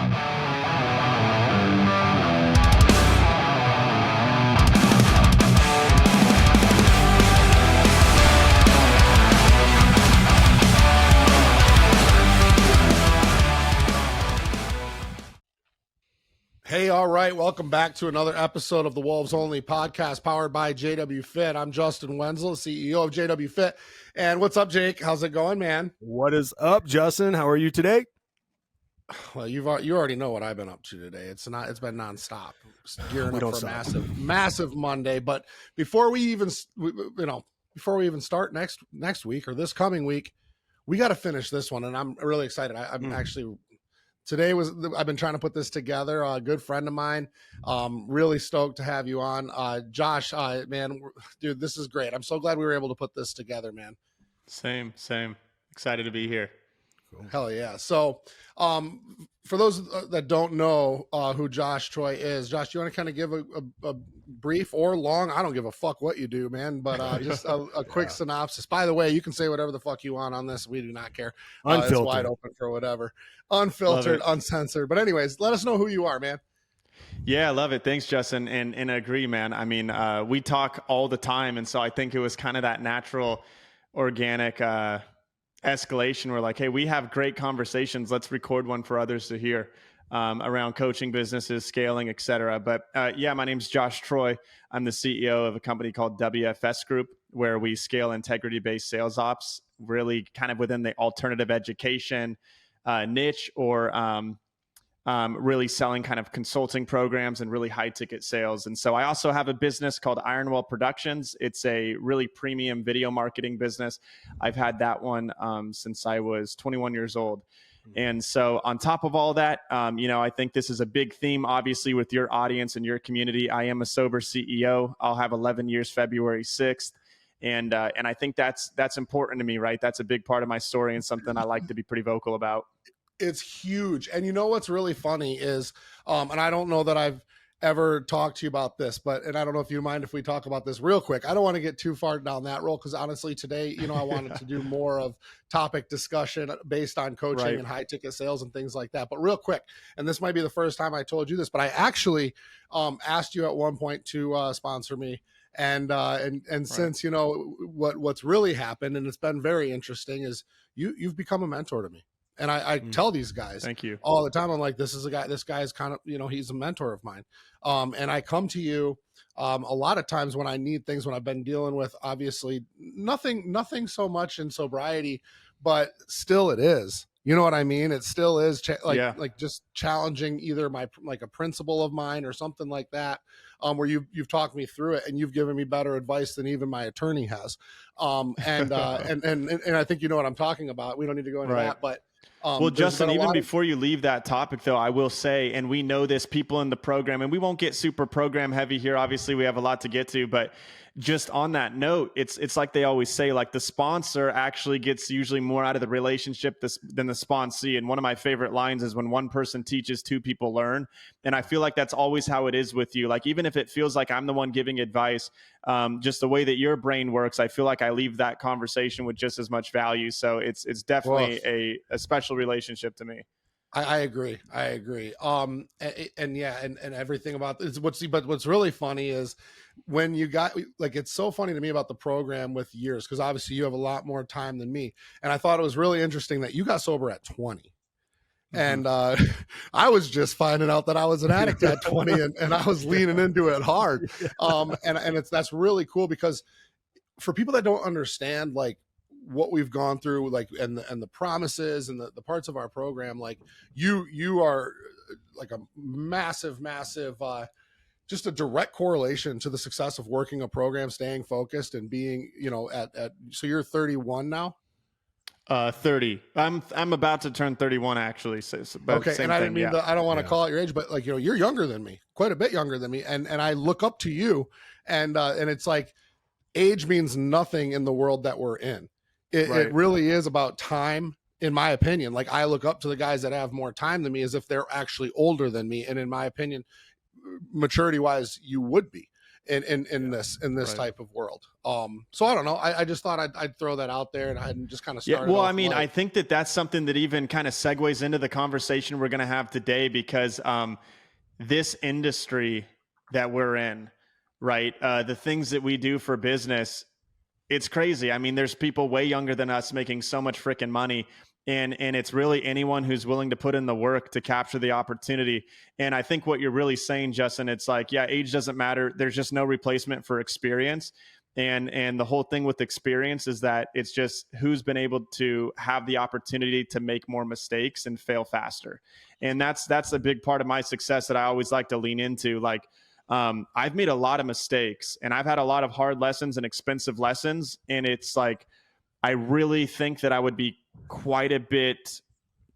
Hey, all right. Welcome back to another episode of the Wolves Only podcast powered by JWFIT. I'm Justin Wenzel, CEO of JWFIT. And what's up, Jake? How's it going, man? What is up, Justin? How are you today? Well, you already know what I've been up to today. It's been nonstop, gearing up for a massive Monday. But before we even start next week or this coming week, we got to finish this one, and I'm really excited. I'm actually. I've been trying to put this together. A good friend of mine. Really stoked to have you on. Josh, man, dude, this is great. I'm so glad we were able to put this together, man. Same. Excited to be here. Cool. Hell yeah. So for those that don't know who Josh Troy is, Josh, do you want to kind of give a brief or long? I don't give a fuck what you do, man, but just a quick synopsis. By the way, you can say whatever the fuck you want on this. We do not care. Unfiltered. It's wide open for whatever. Unfiltered, uncensored. But anyways, let us know who you are, man. Yeah, I love it. Thanks, Justin. And I agree, man. I mean, we talk all the time. And so I think it was kind of that natural, organic escalation. We're like, hey, we have great conversations. Let's record one for others to hear around coaching businesses, scaling, et cetera. But my name's Josh Troy. I'm the CEO of a company called WFS Group, where we scale integrity-based sales ops, really kind of within the alternative education niche, or really selling kind of consulting programs and really high ticket sales. And so I also have a business called Ironwell Productions. It's a really premium video marketing business. I've had that one since I was 21 years old. And so on top of all that, I think this is a big theme, obviously, with your audience and your community. I am a sober CEO. I'll have 11 years, February 6th. And I think that's important to me, right? That's a big part of my story and something I like to be pretty vocal about. It's huge. And you know what's really funny is, and I don't know that I've ever talked to you about this, and I don't know if you mind if we talk about this real quick. I don't want to get too far down that road because honestly today, I wanted to do more of topic discussion based on coaching and high ticket sales and things like that. But real quick, and this might be the first time I told you this, but I actually asked you at one point to sponsor me. And since, what's really happened, and it's been very interesting, is you've become a mentor to me. And I tell these guys Thank you. all the time, I'm like, this guy is kind of, he's a mentor of mine. And I come to you a lot of times when I need things, when I've been dealing with, obviously nothing so much in sobriety, but still it is. You know what I mean? It still is like just challenging either like a principle of mine or something like that, where you've talked me through it and you've given me better advice than even my attorney has. And I think you know what I'm talking about. We don't need to go into that, but well, Justin, even before you leave that topic, though, I will say, and we know this, people in the program, and we won't get super program heavy here. Obviously, we have a lot to get to, but just on that note, it's like they always say, like the sponsor actually gets usually more out of the relationship than the sponsee. And one of my favorite lines is when one person teaches, two people learn. And I feel like that's always how it is with you. Like, even if it feels like I'm the one giving advice, just the way that your brain works, I feel like I leave that conversation with just as much value. So it's definitely a special relationship to me. I agree. And everything about this. What's really funny is when you got, like, it's so funny to me about the program with years, because obviously you have a lot more time than me. And I thought it was really interesting that you got sober at 20. And I was just finding out that I was an addict at 20 and I was leaning into it hard. That's really cool, because for people that don't understand, like, what we've gone through, like, and the promises and the parts of our program, like you are like a massive, just a direct correlation to the success of working a program, staying focused and being, so you're 31 now. 30. I'm about to turn 31 actually. Okay. And I didn't mean I don't want to call out your age, but like, you're younger than me, quite a bit younger than me. And I look up to you and it's like age means nothing in the world that we're in. It really is about time, in my opinion. Like, I look up to the guys that have more time than me as if they're actually older than me. And in my opinion, maturity wise, you would be. in this type of world. So I don't know. I just thought I'd throw that out there, and I just kind of started. Well, off I mean, light. I think that's something that even kind of segues into the conversation we're going to have today, because this industry that we're in, right? The things that we do for business, it's crazy. I mean, there's people way younger than us making so much freaking money. And it's really anyone who's willing to put in the work to capture the opportunity. And I think what you're really saying, Justin, it's like, yeah, age doesn't matter. There's just no replacement for experience. And the whole thing with experience is that it's just who's been able to have the opportunity to make more mistakes and fail faster. And that's a big part of my success that I always like to lean into. Like, I've made a lot of mistakes, and I've had a lot of hard lessons and expensive lessons. And it's like, I really think that I would be quite a bit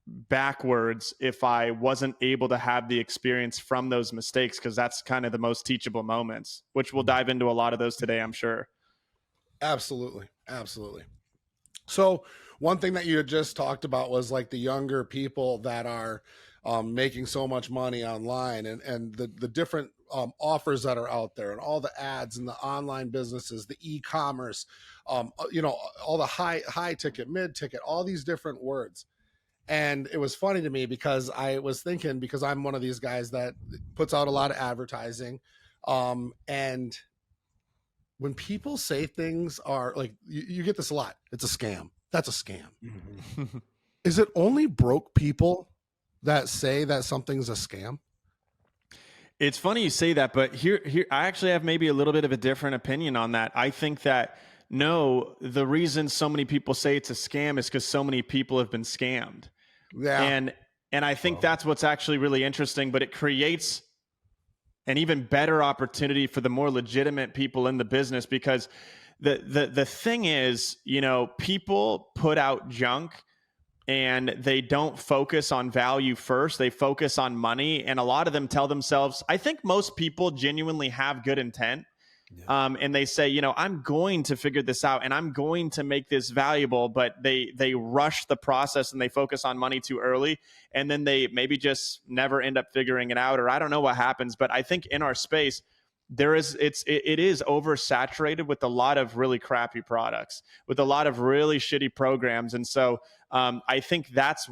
backwards if I wasn't able to have the experience from those mistakes, because that's kind of the most teachable moments, which we'll dive into a lot of those today, I'm sure. Absolutely. So one thing that you had just talked about was like the younger people that are making so much money online, and the different offers that are out there, and all the ads and the online businesses, the e-commerce, all the high ticket, mid ticket, all these different words. And it was funny to me because I was thinking, because I'm one of these guys that puts out a lot of advertising, and when people say things are like, you get this a lot, it's a scam. That's a scam. Mm-hmm. Is it only broke people that say that something's a scam? It's funny you say that, but here I actually have maybe a little bit of a different opinion on that. I think that no, the reason so many people say it's a scam is because so many people have been scammed. Yeah. And I think that's what's actually really interesting, but it creates an even better opportunity for the more legitimate people in the business, because the thing is, people put out junk and they don't focus on value first. They focus on money. And a lot of them tell themselves, I think most people genuinely have good intent. Yeah. And they say, I'm going to figure this out and I'm going to make this valuable, but they rush the process and they focus on money too early. And then they maybe just never end up figuring it out, or I don't know what happens. But I think in our space, it is oversaturated with a lot of really crappy products, with a lot of really shitty programs. And so I think that's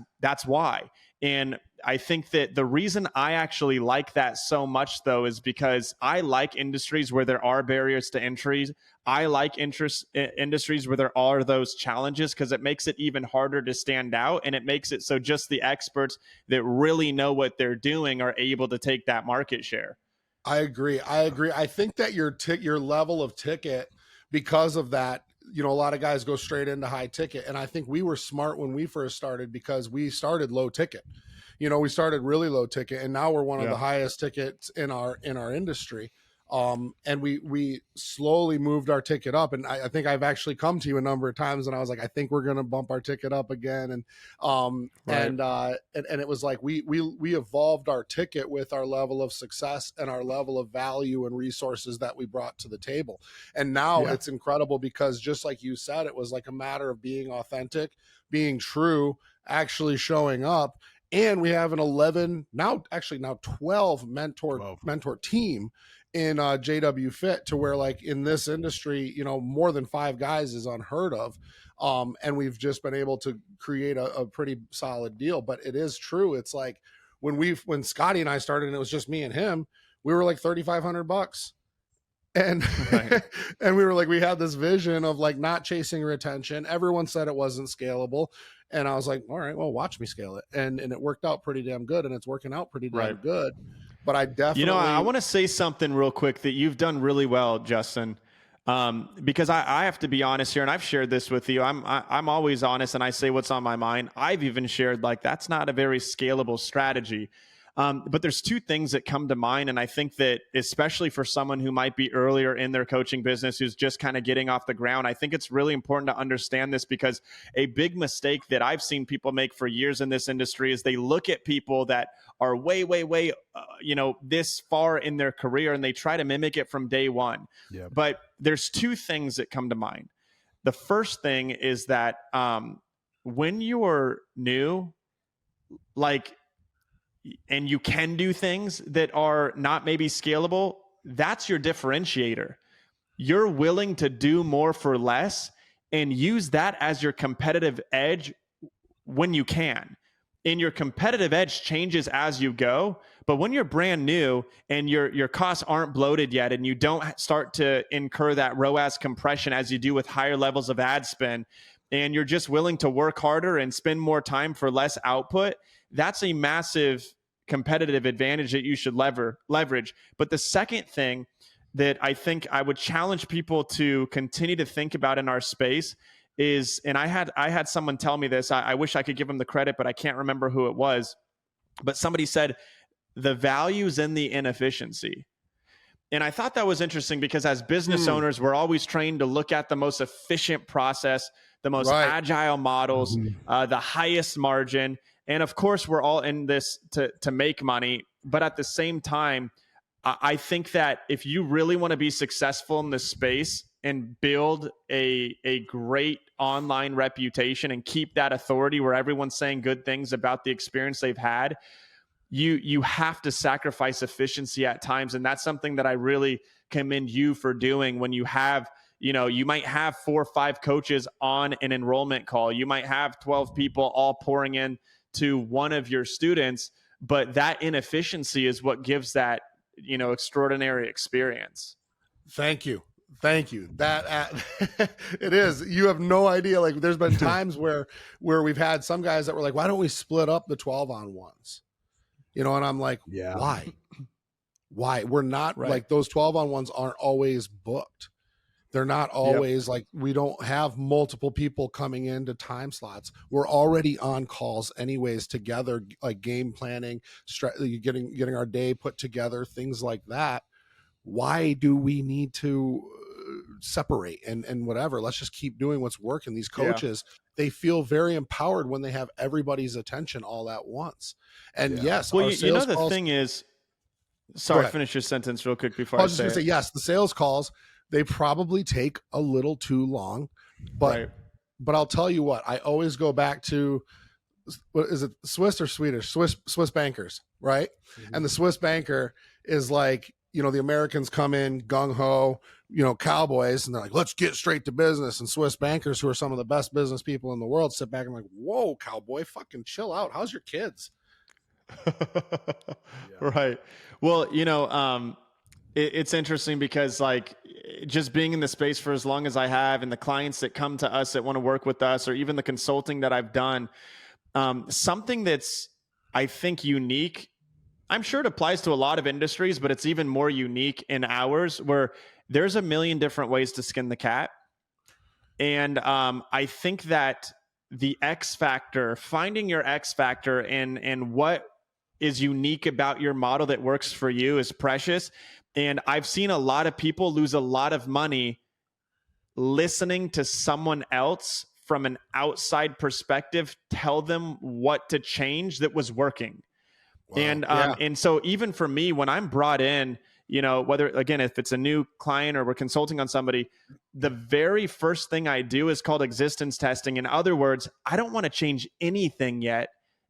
why. And I think that the reason I actually like that so much, though, is because I like industries where there are barriers to entry. I like industries where there are those challenges, because it makes it even harder to stand out. And it makes it so just the experts that really know what they're doing are able to take that market share. I agree. I think that your level of ticket, because of that, a lot of guys go straight into high ticket. And I think we were smart when we first started, because we started low ticket. We started really low ticket, and now we're one of the highest tickets in our industry. And we slowly moved our ticket up. And I think I've actually come to you a number of times and I was like, I think we're going to bump our ticket up again. And, and it was like, we evolved our ticket with our level of success and our level of value and resources that we brought to the table. And now it's incredible, because just like you said, it was like a matter of being authentic, being true, actually showing up. And we have an 12 mentor team in JWFIT, to where, like, in this industry, more than 5 guys is unheard of. And we've just been able to create a pretty solid deal. But it is true. It's like when Scotty and I started and it was just me and him, we were like $3,500. And and we were like, we had this vision of like not chasing retention. Everyone said it wasn't scalable. And I was like, all right, well, watch me scale it. And it worked out pretty damn good, and it's working out pretty damn good. But I definitely, I want to say something real quick that you've done really well, Justin. Because I have to be honest here, and I've shared this with you. I'm always honest, and I say what's on my mind. I've even shared, like, that's not a very scalable strategy. But there's 2 things that come to mind. And I think that especially for someone who might be earlier in their coaching business, who's just kind of getting off the ground, I think it's really important to understand this, because a big mistake that I've seen people make for years in this industry is they look at people that are way, this far in their career, and they try to mimic it from day one. Yep. But there's 2 things that come to mind. The first thing is that when you're new, like, and you can do things that are not maybe scalable, that's your differentiator. You're willing to do more for less and use that as your competitive edge when you can. And your competitive edge changes as you go. But when you're brand new and your costs aren't bloated yet, and you don't start to incur that ROAS compression as you do with higher levels of ad spend, and you're just willing to work harder and spend more time for less output, that's a massive competitive advantage that you should leverage. But the second thing that I think I would challenge people to continue to think about in our space is, and I had someone tell me this. I wish I could give them the credit, but I can't remember who it was. But somebody said the value's in the inefficiency. And I thought that was interesting because as business owners, we're always trained to look at the most efficient process, the most agile models, the highest margin. And of course, we're all in this to make money. But at the same time, I think that if you really want to be successful in this space and build a great online reputation and keep that authority where everyone's saying good things about the experience they've had, you have to sacrifice efficiency at times. And that's something that I really commend you for doing. When you have, you might have 4 or 5 coaches on an enrollment call. You might have 12 people all pouring in to one of your students, but that inefficiency is what gives that, extraordinary experience. Thank you. That it is. You have no idea. Like, there's been times where we've had some guys that were like, why don't we split up the 12-on-1s? And I'm like, why? We're not like, those 12-on-1s aren't always booked. They're not always like, we don't have multiple people coming into time slots. We're already on calls anyways together, like game planning, getting our day put together, things like that. Why do we need to separate and whatever? Let's just keep doing what's working. These coaches, they feel very empowered when they have everybody's attention all at once. And yes, well, the thing is, sorry, finish your sentence real quick before I was just going to say, yes, the sales calls, they probably take a little too long, but I'll tell you what, I always go back to, what is it, Swiss or Swedish? Swiss bankers, right? Mm-hmm. And the Swiss banker is like, the Americans come in gung-ho, cowboys, and they're like, let's get straight to business. And Swiss bankers, who are some of the best business people in the world, sit back and like, whoa, cowboy, fucking chill out. How's your kids? Right. Well, it's interesting because, like, just being in the space for as long as I have, and the clients that come to us that want to work with us, or even the consulting that I've done, something that's, I think, unique. I'm sure it applies to a lot of industries, but it's even more unique in ours, where there's a million different ways to skin the cat. And I think that the X factor, finding your X factor and what is unique about your model that works for you, is precious. And I've seen a lot of people lose a lot of money listening to someone else from an outside perspective tell them what to change that was working. Wow. And so even for me, when I'm brought in, whether, again, if it's a new client or we're consulting on somebody, the very first thing I do is called existence testing. In other words, I don't want to change anything yet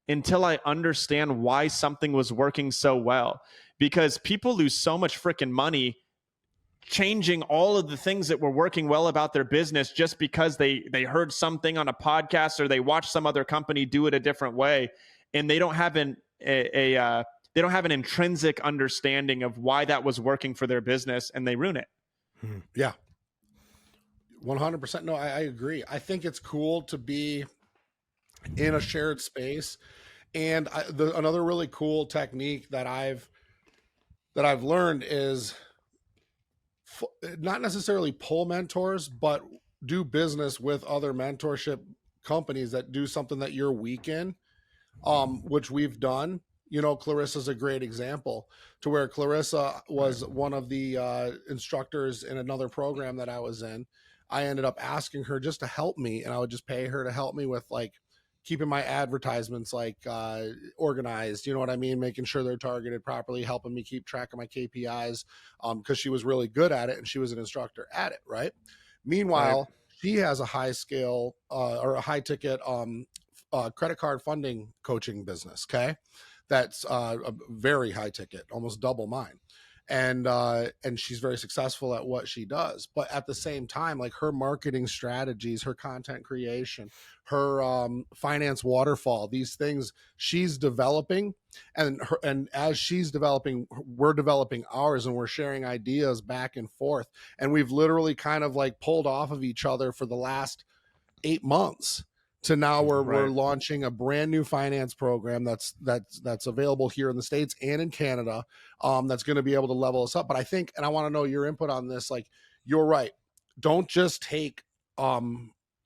until I understand why something was working so well, because people lose so much freaking money changing all of the things that were working well about their business just because they heard something on a podcast or they watched some other company do it a different way, and they don't have they don't have an intrinsic understanding of why that was working for their business, and they ruin it. Yeah. 100%. No, I agree. I think it's cool to be in a shared space. And another really cool technique that I've learned is not necessarily pull mentors, but do business with other mentorship companies that do something that you're weak in, which we've done. Clarissa's a great example, to where Clarissa was one of the instructors in another program that I was in. I ended up asking her just to help me, and I would just pay her to help me with, like, keeping my advertisements organized, you know what I mean? Making sure they're targeted properly, helping me keep track of my KPIs, because she was really good at it and she was an instructor at it, right? Meanwhile, she has a high scale or a high ticket credit card funding coaching business, okay? That's a very high ticket, almost double mine. and she's very successful at what she does. But at the same time, like her marketing strategies, her content creation, her finance waterfall, these things she's developing, and as she's developing, we're developing ours, and we're sharing ideas back and forth. And we've literally kind of like pulled off of each other for the last 8 months to now where we're launching a brand new finance program that's available here in the States and in Canada, that's going to be able to level us up. But I think, and I want to know your input on this, like, you're right. Don't just take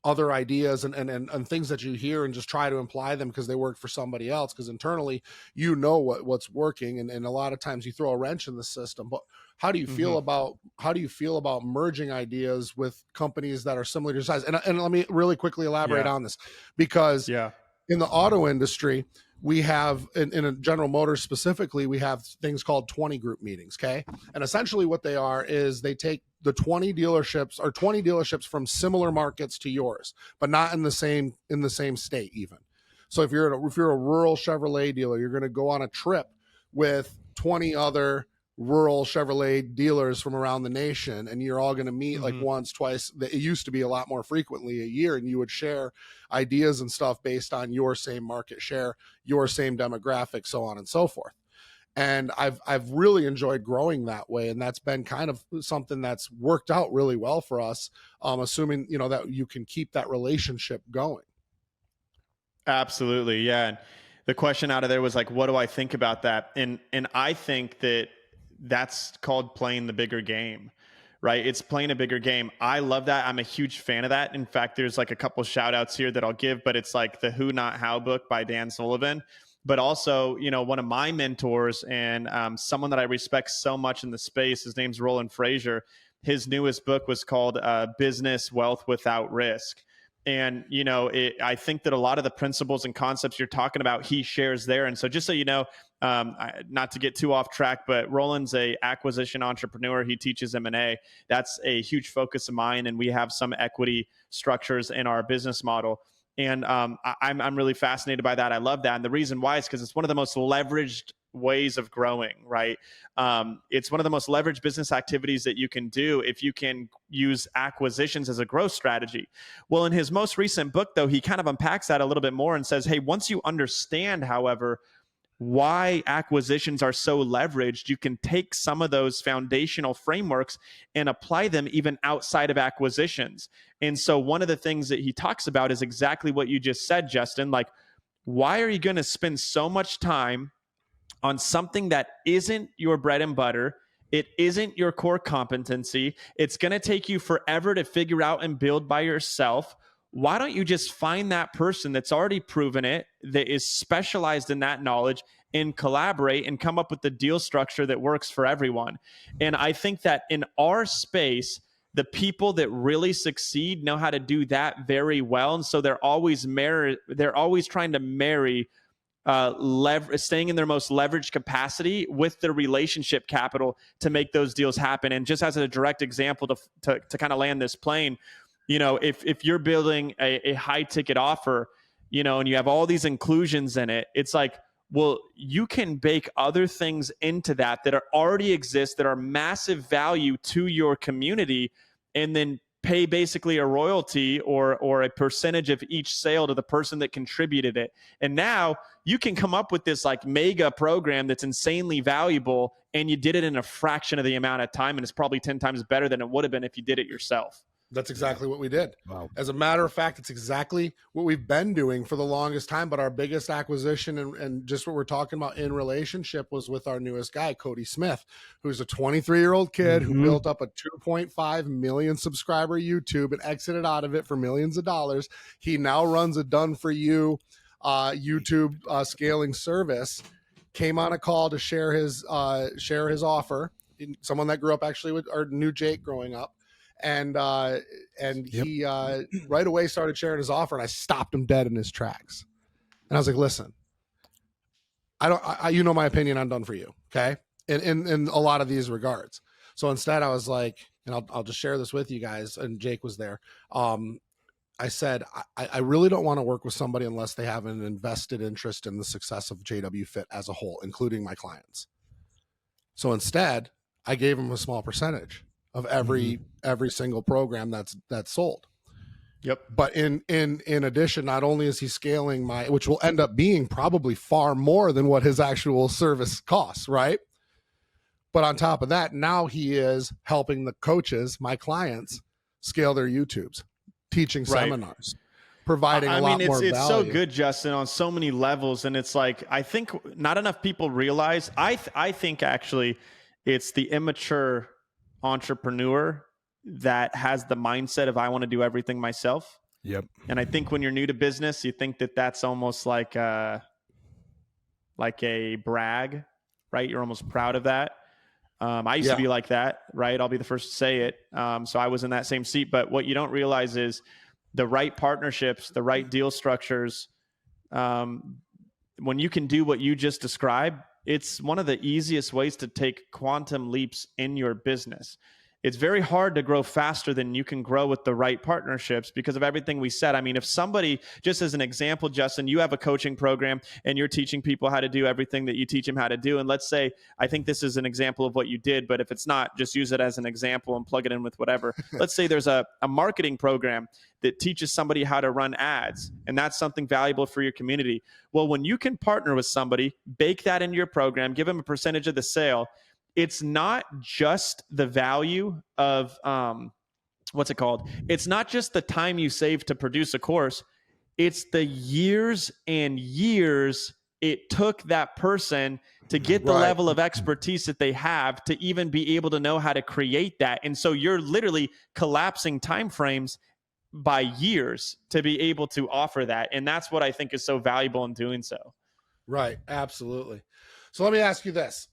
other ideas and things that you hear and just try to imply them because they work for somebody else, because internally you know what's working, and a lot of times you throw a wrench in the system. But how do you feel about merging ideas with companies that are similar to your size? And let me really quickly elaborate on this, because in the auto industry, we have in a General Motors specifically, we have things called 20 group meetings. Okay. And essentially what they are is they take the 20 dealerships from similar markets to yours, but not in the same state even. So if you're a rural Chevrolet dealer, you're going to go on a trip with 20 other rural Chevrolet dealers from around the nation, and you're all going to meet like once, twice. It used to be a lot more frequently a year, and you would share ideas and stuff based on your same market share, your same demographic, so on and so forth. And I've really enjoyed growing that way, and that's been kind of something that's worked out really well for us, assuming that you can keep that relationship going. Absolutely, yeah. And the question out of there was like, what do I think about that? And I think that's called playing the bigger game, right? It's playing a bigger game. I love that. I'm a huge fan of that. In fact, there's like a couple shout outs here that I'll give, but it's like the Who Not How book by Dan Sullivan. But also, one of my mentors and someone that I respect so much in the space, his name's Roland Frazier. His newest book was called Business Wealth Without Risk. And, I think that a lot of the principles and concepts you're talking about, he shares there. And so just so you know, not to get too off track, but Roland's a acquisition entrepreneur. He teaches M&A. That's a huge focus of mine. And we have some equity structures in our business model. And I'm really fascinated by that. I love that. And the reason why is because it's one of the most leveraged ways of growing, right? It's one of the most leveraged business activities that you can do if you can use acquisitions as a growth strategy. Well, in his most recent book, though, he kind of unpacks that a little bit more and says, hey, once you understand, however, why acquisitions are so leveraged, you can take some of those foundational frameworks and apply them even outside of acquisitions. And so one of the things that he talks about is exactly what you just said, Justin. Like, why are you going to spend so much time on something that isn't your bread and butter? It isn't your core competency. It's going to take you forever to figure out and build by yourself. Why don't you just find that person that's already proven it, that is specialized in that knowledge, and collaborate and come up with the deal structure that works for everyone? And I think that in our space, the people that really succeed know how to do that very well. And so they're always trying to marry staying in their most leveraged capacity with their relationship capital to make those deals happen. And just as a direct example to kind of land this plane, if you're building a high ticket offer, and you have all these inclusions in it, it's like, well, you can bake other things into that already exist, that are massive value to your community, and then pay basically a royalty or a percentage of each sale to the person that contributed it. And now you can come up with this like mega program that's insanely valuable, and you did it in a fraction of the amount of time, and it's probably 10 times better than it would have been if you did it yourself. That's exactly what we did. Wow. As a matter of fact, it's exactly what we've been doing for the longest time. But our biggest acquisition and just what we're talking about in relationship was with our newest guy, Cody Smith, who's a 23-year-old kid who built up a 2.5 million subscriber YouTube and exited out of it for millions of dollars. He now runs a done-for-you YouTube scaling service. Came on a call to share his offer. Someone that grew up actually with our new Jake growing up. And he right away started sharing his offer, and I stopped him dead in his tracks. And I was like, listen, I my opinion on done for you. Okay. In a lot of these regards. So instead I was like, and I'll just share this with you guys. And Jake was there. I said, I really don't want to work with somebody unless they have an invested interest in the success of JWFIT as a whole, including my clients. So instead, I gave him a small percentage of every single program that's sold. Yep. But in addition, not only is he scaling which will end up being probably far more than what his actual service costs, right? But on top of that, now he is helping the coaches, my clients, scale their YouTubes, teaching seminars, providing a lot more value. It's so good, Justin, on so many levels. And it's like, I think not enough people realize, I think actually it's the immature entrepreneur that has the mindset of, I want to do everything myself. Yep. And I think when you're new to business, you think that that's almost like a brag, right? You're almost proud of that. I used to be like that, right? I'll be the first to say it. So I was in that same seat. But what you don't realize is the right partnerships, the right deal structures. When you can do what you just described, it's one of the easiest ways to take quantum leaps in your business. It's very hard to grow faster than you can grow with the right partnerships because of everything we said. I mean, if somebody, just as an example, Justin, you have a coaching program and you're teaching people how to do everything that you teach them how to do. And let's say, I think this is an example of what you did, but if it's not, just use it as an example and plug it in with whatever. Let's say there's a marketing program that teaches somebody how to run ads, and that's something valuable for your community. Well, when you can partner with somebody, bake that into your program, give them a percentage of the sale, it's not just the value of, what's it called? It's not just the time you save to produce a course. It's the years and years it took that person to get the level of expertise that they have to even be able to know how to create that. And so you're literally collapsing timeframes by years to be able to offer that. And that's what I think is so valuable in doing so. Right. Absolutely. So let me ask you this.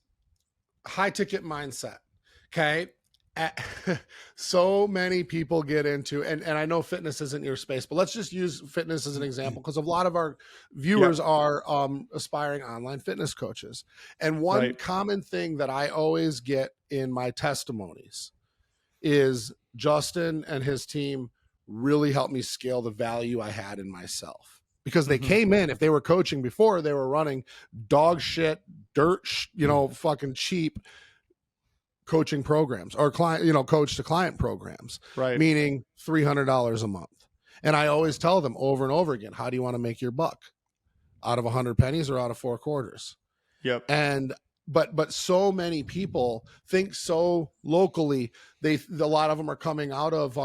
High ticket mindset. Okay. So many people get into, and I know fitness isn't your space, but let's just use fitness as an example because a lot of our viewers are aspiring online fitness coaches. And one common thing that I always get in my testimonies is Justin and his team really helped me scale the value I had in myself. Because they came in, if they were coaching before, they were running dog shit, fucking cheap coaching programs or client, coach to client programs, meaning $300 a month. And I always tell them over and over again, how do you want to make your buck? Out of 100 pennies or out of 4 quarters? Yep. And but so many people think so locally. A lot of them are coming out of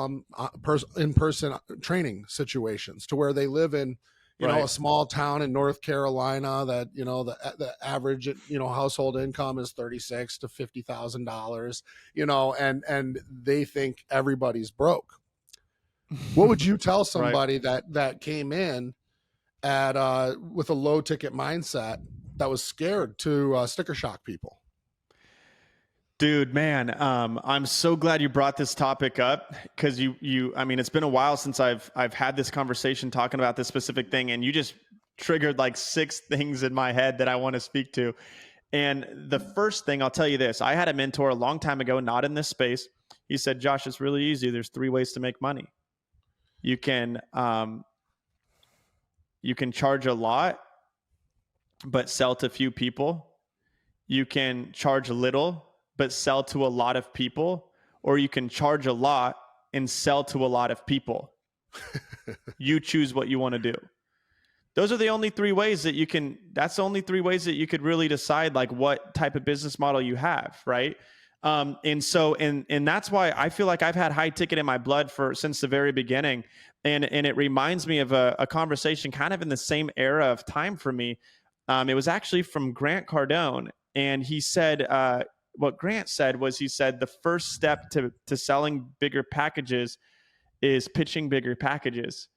in-person training situations to where they live in a small town in North Carolina that, the average, household income is $36,000 to $50,000, and they think everybody's broke. What would you tell somebody that came in with a low ticket mindset that was scared to sticker shock people? Dude, man, I'm so glad you brought this topic up because it's been a while since I've had this conversation talking about this specific thing, and you just triggered like 6 things in my head that I want to speak to. And the first thing, I'll tell you this, I had a mentor a long time ago, not in this space. He said, Josh, it's really easy. There's 3 ways to make money. You can charge a lot, but sell to few people. You can charge little, but sell to a lot of people, or you can charge a lot and sell to a lot of people. You choose what you want to do. Those are the only 3 ways that you can, that's the only 3 ways that you could really decide like what type of business model you have. Right. And that's why I feel like I've had high ticket in my blood since the very beginning. And it reminds me of a conversation kind of in the same era of time for me. It was actually from Grant Cardone. And he said, what Grant said was, he said, the first step to selling bigger packages is pitching bigger packages.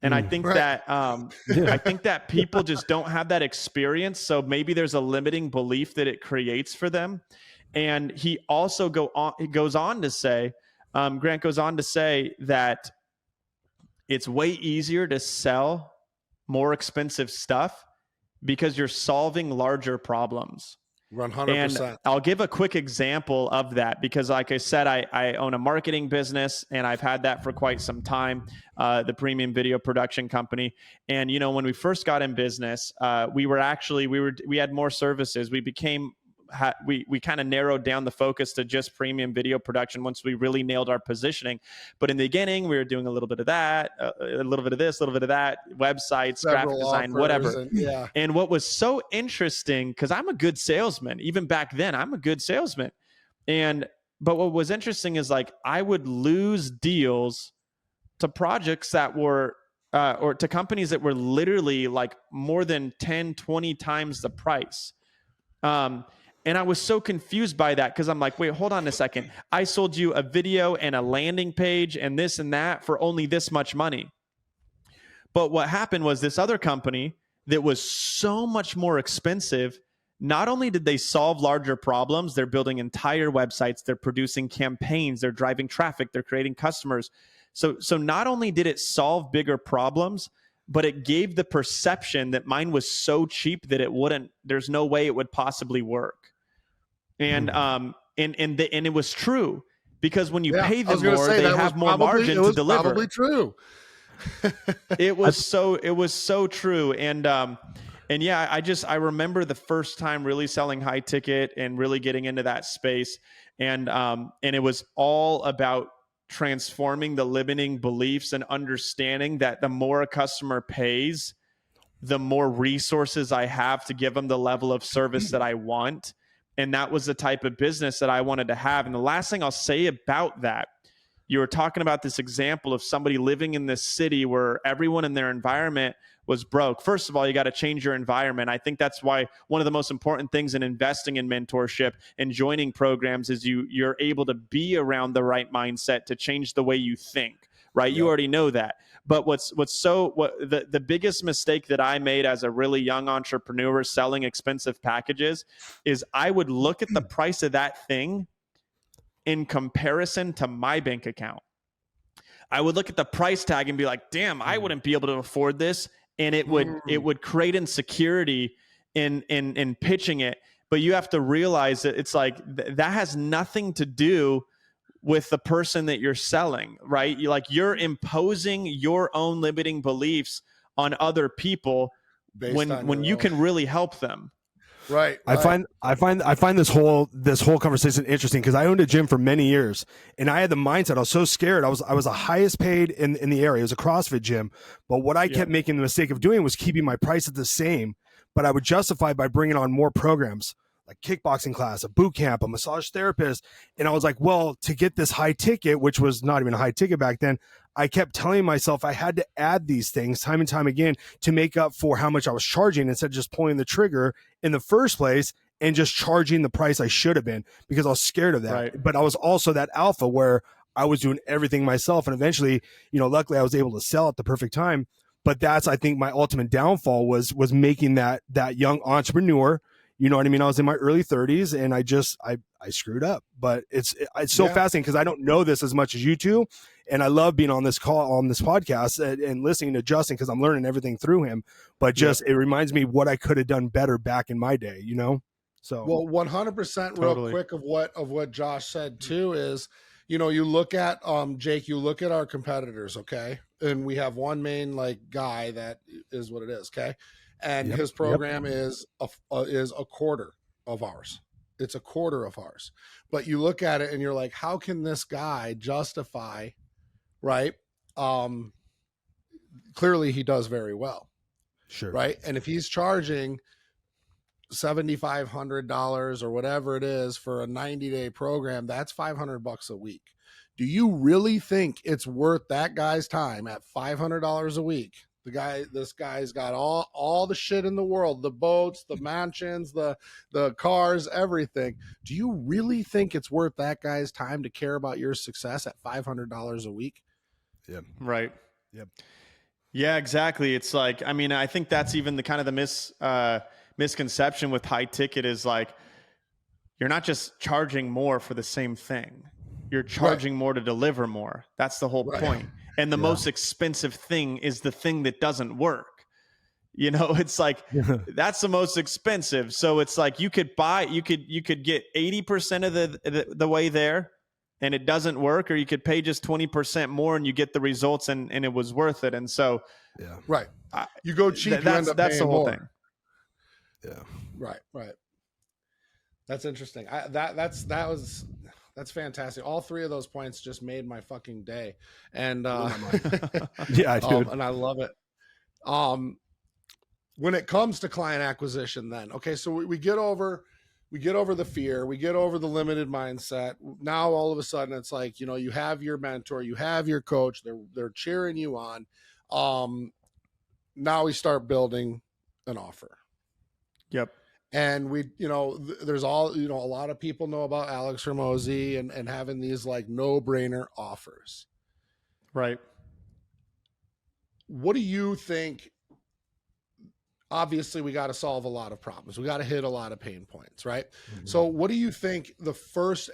And I think that I think that people just don't have that experience. So maybe there's a limiting belief that it creates for them. And he also goes on to say, Grant goes on to say that it's way easier to sell more expensive stuff because you're solving larger problems. 100%. And I'll give a quick example of that because, like I said, I own a marketing business and I've had that for quite some time, the premium video production company. And, when we first got in business, we had more services. We became we kind of narrowed down the focus to just premium video production once we really nailed our positioning. But in the beginning, we were doing a little bit of that, a little bit of this, a little bit of that, websites, graphic design, whatever. And what was so interesting, because I'm a good salesman, even back then, I'm a good salesman. But what was interesting is like I would lose deals to projects that were or to companies that were literally like more than 10, 20 times the price. And I was so confused by that because I'm like, wait, hold on a second. I sold you a video and a landing page and this and that for only this much money. But what happened was this other company that was so much more expensive, not only did they solve larger problems, they're building entire websites, they're producing campaigns, they're driving traffic, they're creating customers. So not only did it solve bigger problems, but it gave the perception that mine was so cheap that there's no way it would possibly work. And it was true, because when you pay them more, they have more margin to deliver. Probably true. It was so true. And yeah, I remember the first time really selling high ticket and really getting into that space. And it was all about transforming the limiting beliefs and understanding that the more a customer pays, the more resources I have to give them the level of service that I want. And that was the type of business that I wanted to have. And the last thing I'll say about that, you were talking about this example of somebody living in this city where everyone in their environment was broke. First of all, you got to change your environment. I think that's why one of the most important things in investing in mentorship and joining programs is you're able to be around the right mindset to change the way you think, right? Yep. You already know that. But the biggest mistake that I made as a really young entrepreneur selling expensive packages is I would look at the price of that thing in comparison to my bank account. I would look at the price tag and be like, damn, I wouldn't be able to afford this. And it would create insecurity in pitching it. But you have to realize that it's like that has nothing to do with the person that you're selling, right? You're imposing your own limiting beliefs on other people when you can really help them. Right. I find this whole conversation interesting because I owned a gym for many years and I had the mindset. I was so scared. I was the highest paid in the area. It was a CrossFit gym, but what I kept making the mistake of doing was keeping my price at the same. But I would justify by bringing on more programs like kickboxing class, a boot camp, a massage therapist, and I was like, well, to get this high ticket, which was not even a high ticket back then, I kept telling myself I had to add these things time and time again to make up for how much I was charging instead of just pulling the trigger in the first place and just charging the price I should have been because I was scared of that. Right. But I was also that alpha where I was doing everything myself. And eventually, luckily I was able to sell at the perfect time. But that's, I think, my ultimate downfall was making that young entrepreneur. You know what I mean? I was in my early 30s and I screwed up, but it's so fascinating because I don't know this as much as you two. And I love being on this podcast and listening to Justin because I'm learning everything through him, but it reminds me what I could have done better back in my day, So, well, 100% real quick of what Josh said too is, you look at, Jake, you look at our competitors. Okay. And we have one main guy that is what it is. Okay. And his program is a quarter of ours. It's a quarter of ours. But you look at it and you're like, how can this guy justify, right? Clearly he does very well. Sure. Right. And if he's charging $7,500 or whatever it is for a 90-day program, that's $500 a week. Do you really think it's worth that guy's time at $500 a week? This guy's got all the shit in the world, the boats, the mansions, the cars, everything. Do you really think it's worth that guy's time to care about your success at $500 a week? Yeah. Right. Yep. Yeah, exactly. It's like, I mean, I think that's even the kind of the misconception with high ticket is like, you're not just charging more for the same thing. You're charging more to deliver more. That's the whole point. And the most expensive thing is the thing that doesn't work. It's like, that's the most expensive. So it's like you could get 80% of the way there and it doesn't work, or you could pay just 20% more and you get the results and it was worth it. And so, you go cheap, you end up that's paying the whole more. thing. Yeah. Right. That's interesting. That's fantastic. All three of those points just made my fucking day, and Yeah, I did. and I love it. When it comes to client acquisition, then okay, so we get over the fear, we get over the limited mindset. Now all of a sudden it's like, you know, you have your mentor, you have your coach, they're cheering you on. Now we start building an offer. Yep. And we, you know, there's all, you know, a lot of people know about Alex Hormozi and having these like no-brainer offers. Right. What do you think? Obviously, we got to solve a lot of problems. We got to hit a lot of pain points, right? Mm-hmm. So what do you think the first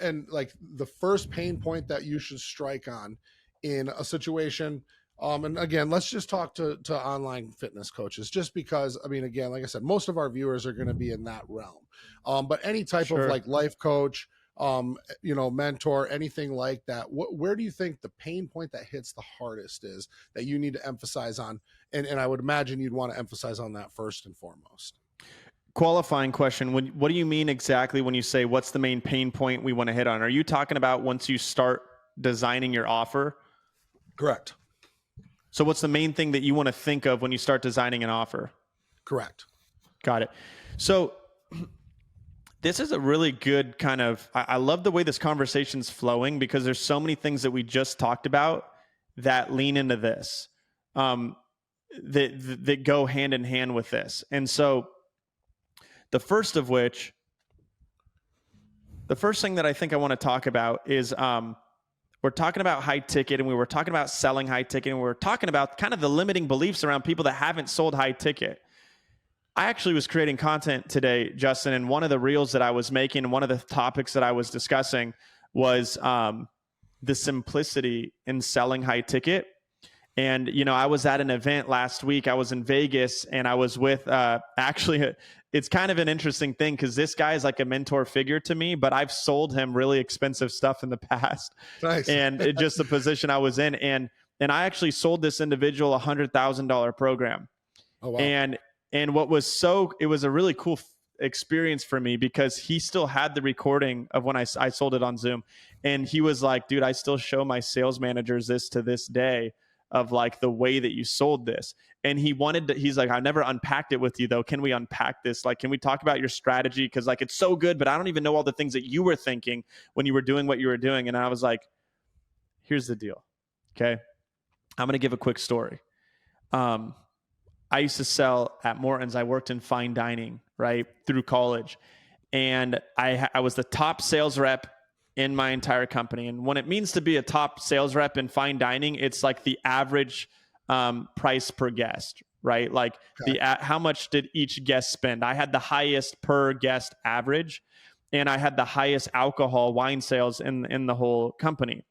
pain point that you should strike on in a situation? And again, let's just talk to online fitness coaches, just because, I mean, again, like I said, most of our viewers are going to be in that realm. But any type of like life coach, you know, mentor, anything like that, where do you think the pain point that hits the hardest is that you need to emphasize on? And I would imagine you'd want to emphasize on that first and foremost. Qualifying question. What do you mean exactly when you say what's the main pain point we want to hit on? Are you talking about once you start designing your offer? Correct. So what's the main thing that you want to think of when you start designing an offer? Correct. Got it. So this is a really good kind of, I love the way this conversation's flowing, because there's so many things that we just talked about that lean into this, that go hand in hand with this. And so the first thing that I think I want to talk about is, we're talking about high ticket, and we were talking about selling high ticket, and we were talking about kind of the limiting beliefs around people that haven't sold high ticket. I actually was creating content today, Justin, and one of the reels that I was making, one of the topics that I was discussing was the simplicity in selling high ticket. And, you know, I was at an event last week. I was in Vegas, and I was with actually, it's kind of an interesting thing, because this guy is like a mentor figure to me, but I've sold him really expensive stuff in the past. Nice. And it just the position I was in. And I actually sold this individual $100,000 program. Oh, wow. And what was it was a really cool experience for me, because he still had the recording of when I sold it on Zoom. And he was like, dude, I still show my sales managers this to this day, of like the way that you sold this. And he's like, I never unpacked it with you though. Can we unpack this? Like, can we talk about your strategy? Cause like, it's so good, but I don't even know all the things that you were thinking when you were doing what you were doing. And I was like, here's the deal. Okay. I'm going to give a quick story. I used to sell at Morton's. I worked in fine dining, right, through college. And I was the top sales rep in my entire company. And when it means to be a top sales rep in fine dining, it's like the average price per guest, right? Like how much did each guest spend? I had the highest per guest average, and I had the highest alcohol wine sales in the whole company.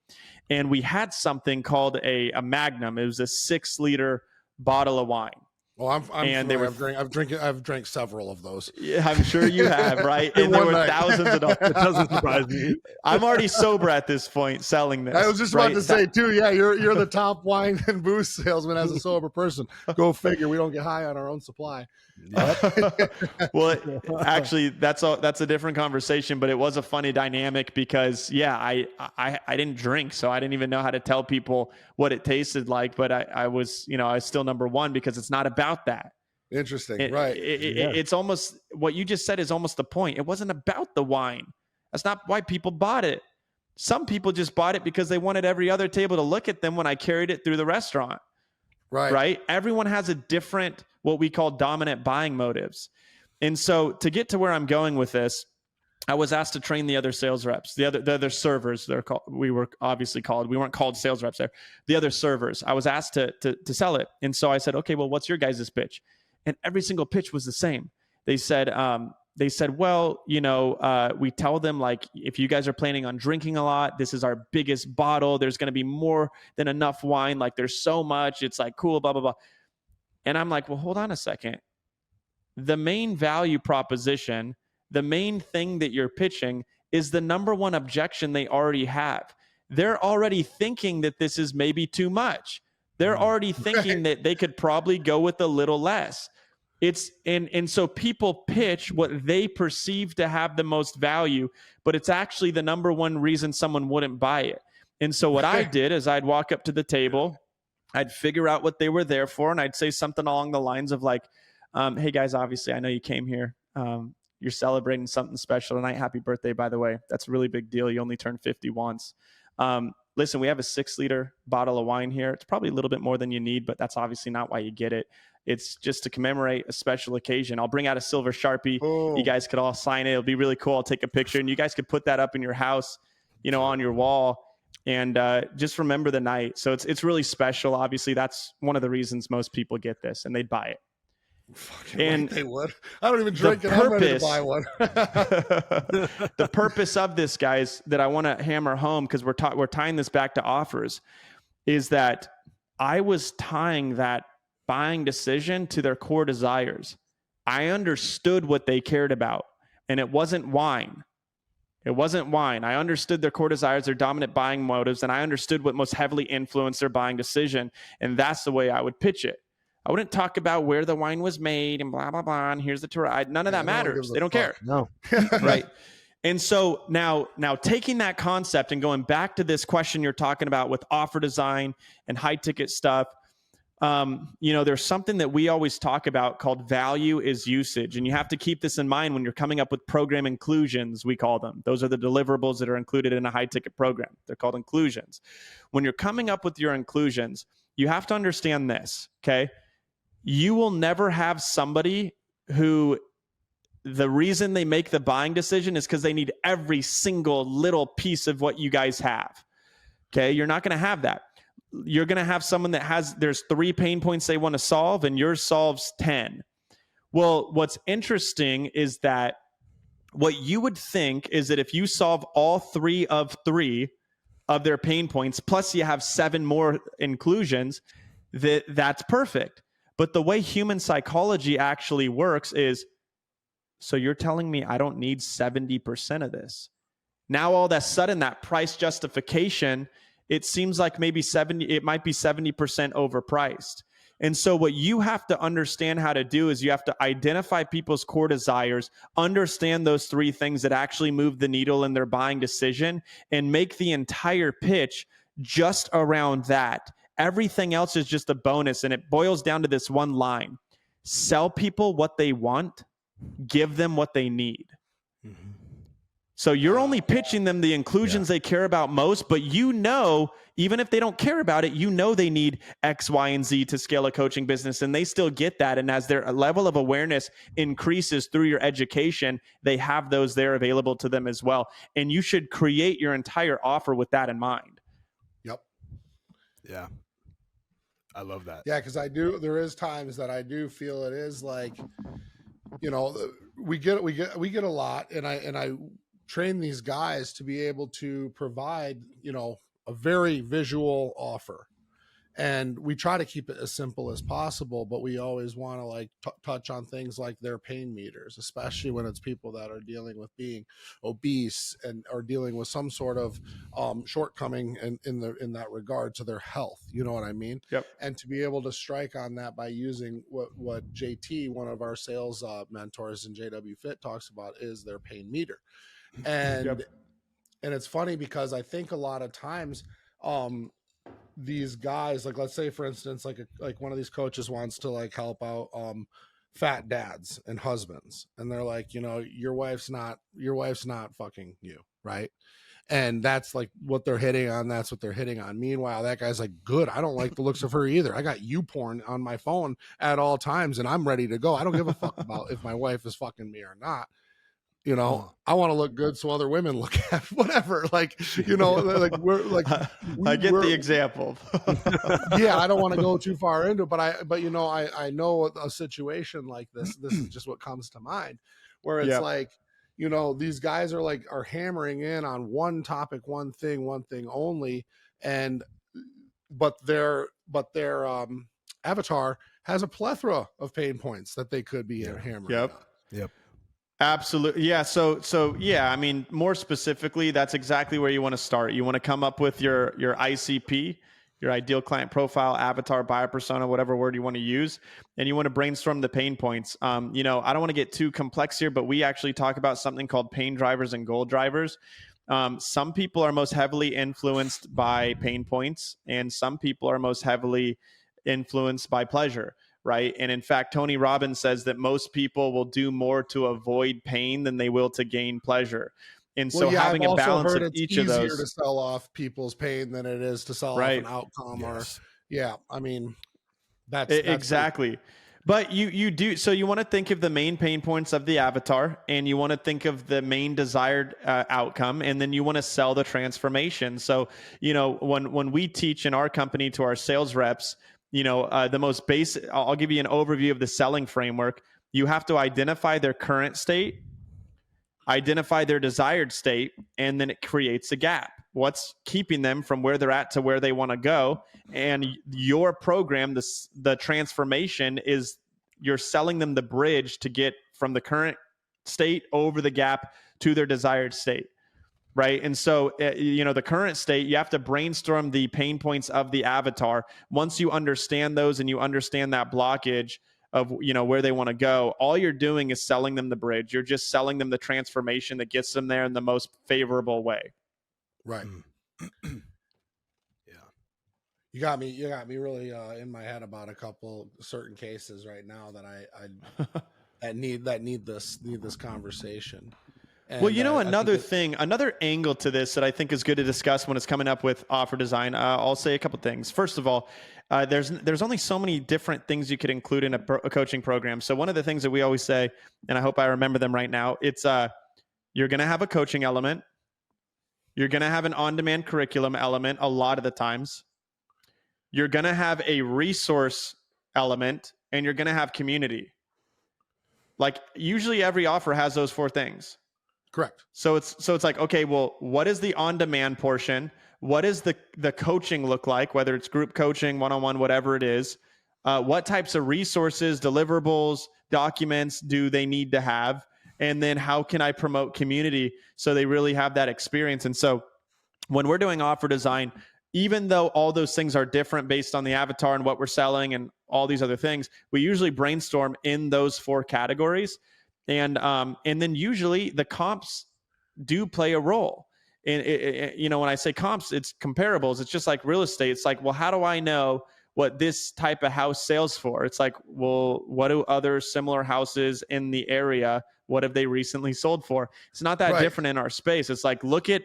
And we had something called a Magnum. It was a 6-liter bottle of wine. Well, I've drank several of those. Yeah, I'm sure you have, right? And there were thousands of dollars. It doesn't surprise me. I'm already sober at this point selling this. I was just about to say too. Yeah, you're the top wine and booze salesman as a sober person. Go figure. We don't get high on our own supply. Well, actually, that's a different conversation. But it was a funny dynamic, because I didn't drink, so I didn't even know how to tell people what it tasted like. But I was still number one, because it's not about that. Interesting, right? It's almost what you just said is almost the point. It wasn't about the wine. That's not why people bought it. Some people just bought it because they wanted every other table to look at them when I carried it through the restaurant. Right. Everyone has a different, what we call dominant buying motives. And so to get to where I'm going with this, I was asked to train the other sales reps, the other servers. They're called. We were obviously called. We weren't called sales reps there. The other servers. I was asked to sell it, and so I said, okay, well, what's your guys' pitch? And every single pitch was the same. They said, well, we tell them, like, if you guys are planning on drinking a lot, this is our biggest bottle. There's going to be more than enough wine. Like, there's so much. It's like cool, blah blah blah. And I'm like, well, hold on a second. The main value proposition, the main thing that you're pitching, is the number one objection they already have. They're already thinking that this is maybe too much. They're already thinking that they could probably go with a little less. And so people pitch what they perceive to have the most value, but it's actually the number one reason someone wouldn't buy it. And so what I did is I'd walk up to the table, I'd figure out what they were there for, and I'd say something along the lines of like, hey guys, obviously I know you came here. You're celebrating something special tonight. Happy birthday, by the way. That's a really big deal. You only turn 50 once. Listen, we have a 6-liter bottle of wine here. It's probably a little bit more than you need, but that's obviously not why you get it. It's just to commemorate a special occasion. I'll bring out a silver Sharpie. Oh. You guys could all sign it. It'll be really cool. I'll take a picture, and you guys could put that up in your house, on your wall, and just remember the night. So it's really special. Obviously, that's one of the reasons most people get this, and they'd buy it. Fucking and they would. I don't even drink it. I'm ready to buy one. The purpose of this, guys, that I want to hammer home, because we're tying this back to offers, is that I was tying that buying decision to their core desires. I understood what they cared about, and it wasn't wine. It wasn't wine. I understood their core desires, their dominant buying motives, and I understood what most heavily influenced their buying decision, and that's the way I would pitch it. I wouldn't talk about where the wine was made and blah, blah, blah, and here's the tour. None of that matters. They don't care. No. Right. And so now taking that concept and going back to this question you're talking about with offer design and high ticket stuff, there's something that we always talk about called value is usage. And you have to keep this in mind when you're coming up with program inclusions, we call them. Those are the deliverables that are included in a high ticket program. They're called inclusions. When you're coming up with your inclusions, you have to understand this, okay? You will never have somebody who the reason they make the buying decision is because they need every single little piece of what you guys have. Okay. You're not going to have that. You're going to have someone that there's 3 pain points they want to solve, and yours solves 10. Well, what's interesting is that what you would think is that if you solve all 3 of their pain points, plus you have 7 more inclusions, that's perfect. But the way human psychology actually works is, so you're telling me I don't need 70% of this. Now, all of a sudden, that price justification, it seems like maybe it might be 70% overpriced. And so what you have to understand how to do is you have to identify people's core desires, understand those 3 things that actually move the needle in their buying decision, and make the entire pitch just around that. Everything else is just a bonus, and it boils down to this one line: sell people what they want, give them what they need. Mm-hmm. So you're only pitching them the inclusions they care about most, but even if they don't care about it, they need X, Y, and Z to scale a coaching business, and they still get that. And as their level of awareness increases through your education, they have those there available to them as well. And you should create your entire offer with that in mind. Yep. Yeah. I love that. Yeah, because there is times that I do feel it is like, we get a lot, and I train these guys to be able to provide, a very visual offer. And we try to keep it as simple as possible, but we always want to touch on things like their pain meters, especially when it's people that are dealing with being obese and are dealing with some sort of shortcoming in that regard to their health. You know what I mean? Yep. And to be able to strike on that by using what JT, one of our sales mentors in JWFIT, talks about is their pain meter. And and it's funny because I think a lot of times these guys, like, let's say for instance, like one of these coaches wants to help out fat dads and husbands, and they're like, your wife's not fucking you, right? And that's like what they're hitting on. That's what they're hitting on. Meanwhile, that guy's like, good, I don't like the looks of her either. I got you porn on my phone at all times, and I'm ready to go. I don't give a fuck about if my wife is fucking me or not. I want to look good so other women look at whatever. I get the example. Yeah, I don't want to go too far into it, but I know a situation like this. This is just what comes to mind, where it's these guys are hammering in on one topic, one thing only, but their avatar has a plethora of pain points that they could be hammering on. Yep. Absolutely. Yeah. So yeah, I mean, more specifically, that's exactly where you want to start. You want to come up with your ICP, your ideal client profile, avatar, buyer persona, whatever word you want to use. And you want to brainstorm the pain points. I don't want to get too complex here, but we actually talk about something called pain drivers and goal drivers. Some people are most heavily influenced by pain points, and some people are most heavily influenced by pleasure, right? And in fact, Tony Robbins says that most people will do more to avoid pain than they will to gain pleasure. And so having a balance of each of those. It's easier to sell off people's pain than it is to sell off an outcome. Yes. That's exactly. But you do, so you want to think of the main pain points of the avatar, and you want to think of the main desired outcome, and then you want to sell the transformation. So, when we teach in our company to our sales reps, the most basic, I'll give you an overview of the selling framework. You have to identify their current state, identify their desired state, and then it creates a gap. What's keeping them from where they're at to where they want to go? And your program, the transformation, is you're selling them the bridge to get from the current state over the gap to their desired state, right? And so, the current state, you have to brainstorm the pain points of the avatar. Once you understand those and you understand that blockage of where they want to go, all you're doing is selling them the bridge. You're just selling them the transformation that gets them there in the most favorable way. Right. Yeah. You got me really in my head about a couple certain cases right now that I need this conversation. And, well, another angle to this that I think is good to discuss when it's coming up with offer design. I'll say a couple things. First of all, there's only so many different things you could include in a coaching program. So one of the things that we always say, and I hope I remember them right now, it's you're going to have a coaching element. You're going to have an on-demand curriculum element a lot of the times. You're going to have a resource element, and you're going to have community. Like usually every offer has those four things. Correct. So it's like, okay, well, what is the on-demand portion? What is the coaching look like, whether it's group coaching, one-on-one, whatever it is? What types of resources, deliverables, documents do they need to have? And then how can I promote community so they really have that experience? And so when we're doing offer design, even though all those things are different based on the avatar and what we're selling and all these other things, we usually brainstorm in those four categories. And then usually the comps do play a role. And when I say comps, it's comparables. It's just like real estate. It's like, well, how do I know what this type of house sells for? It's like, well, what do other similar houses in the area, what have they recently sold for? It's not that different in our space. It's like, look at,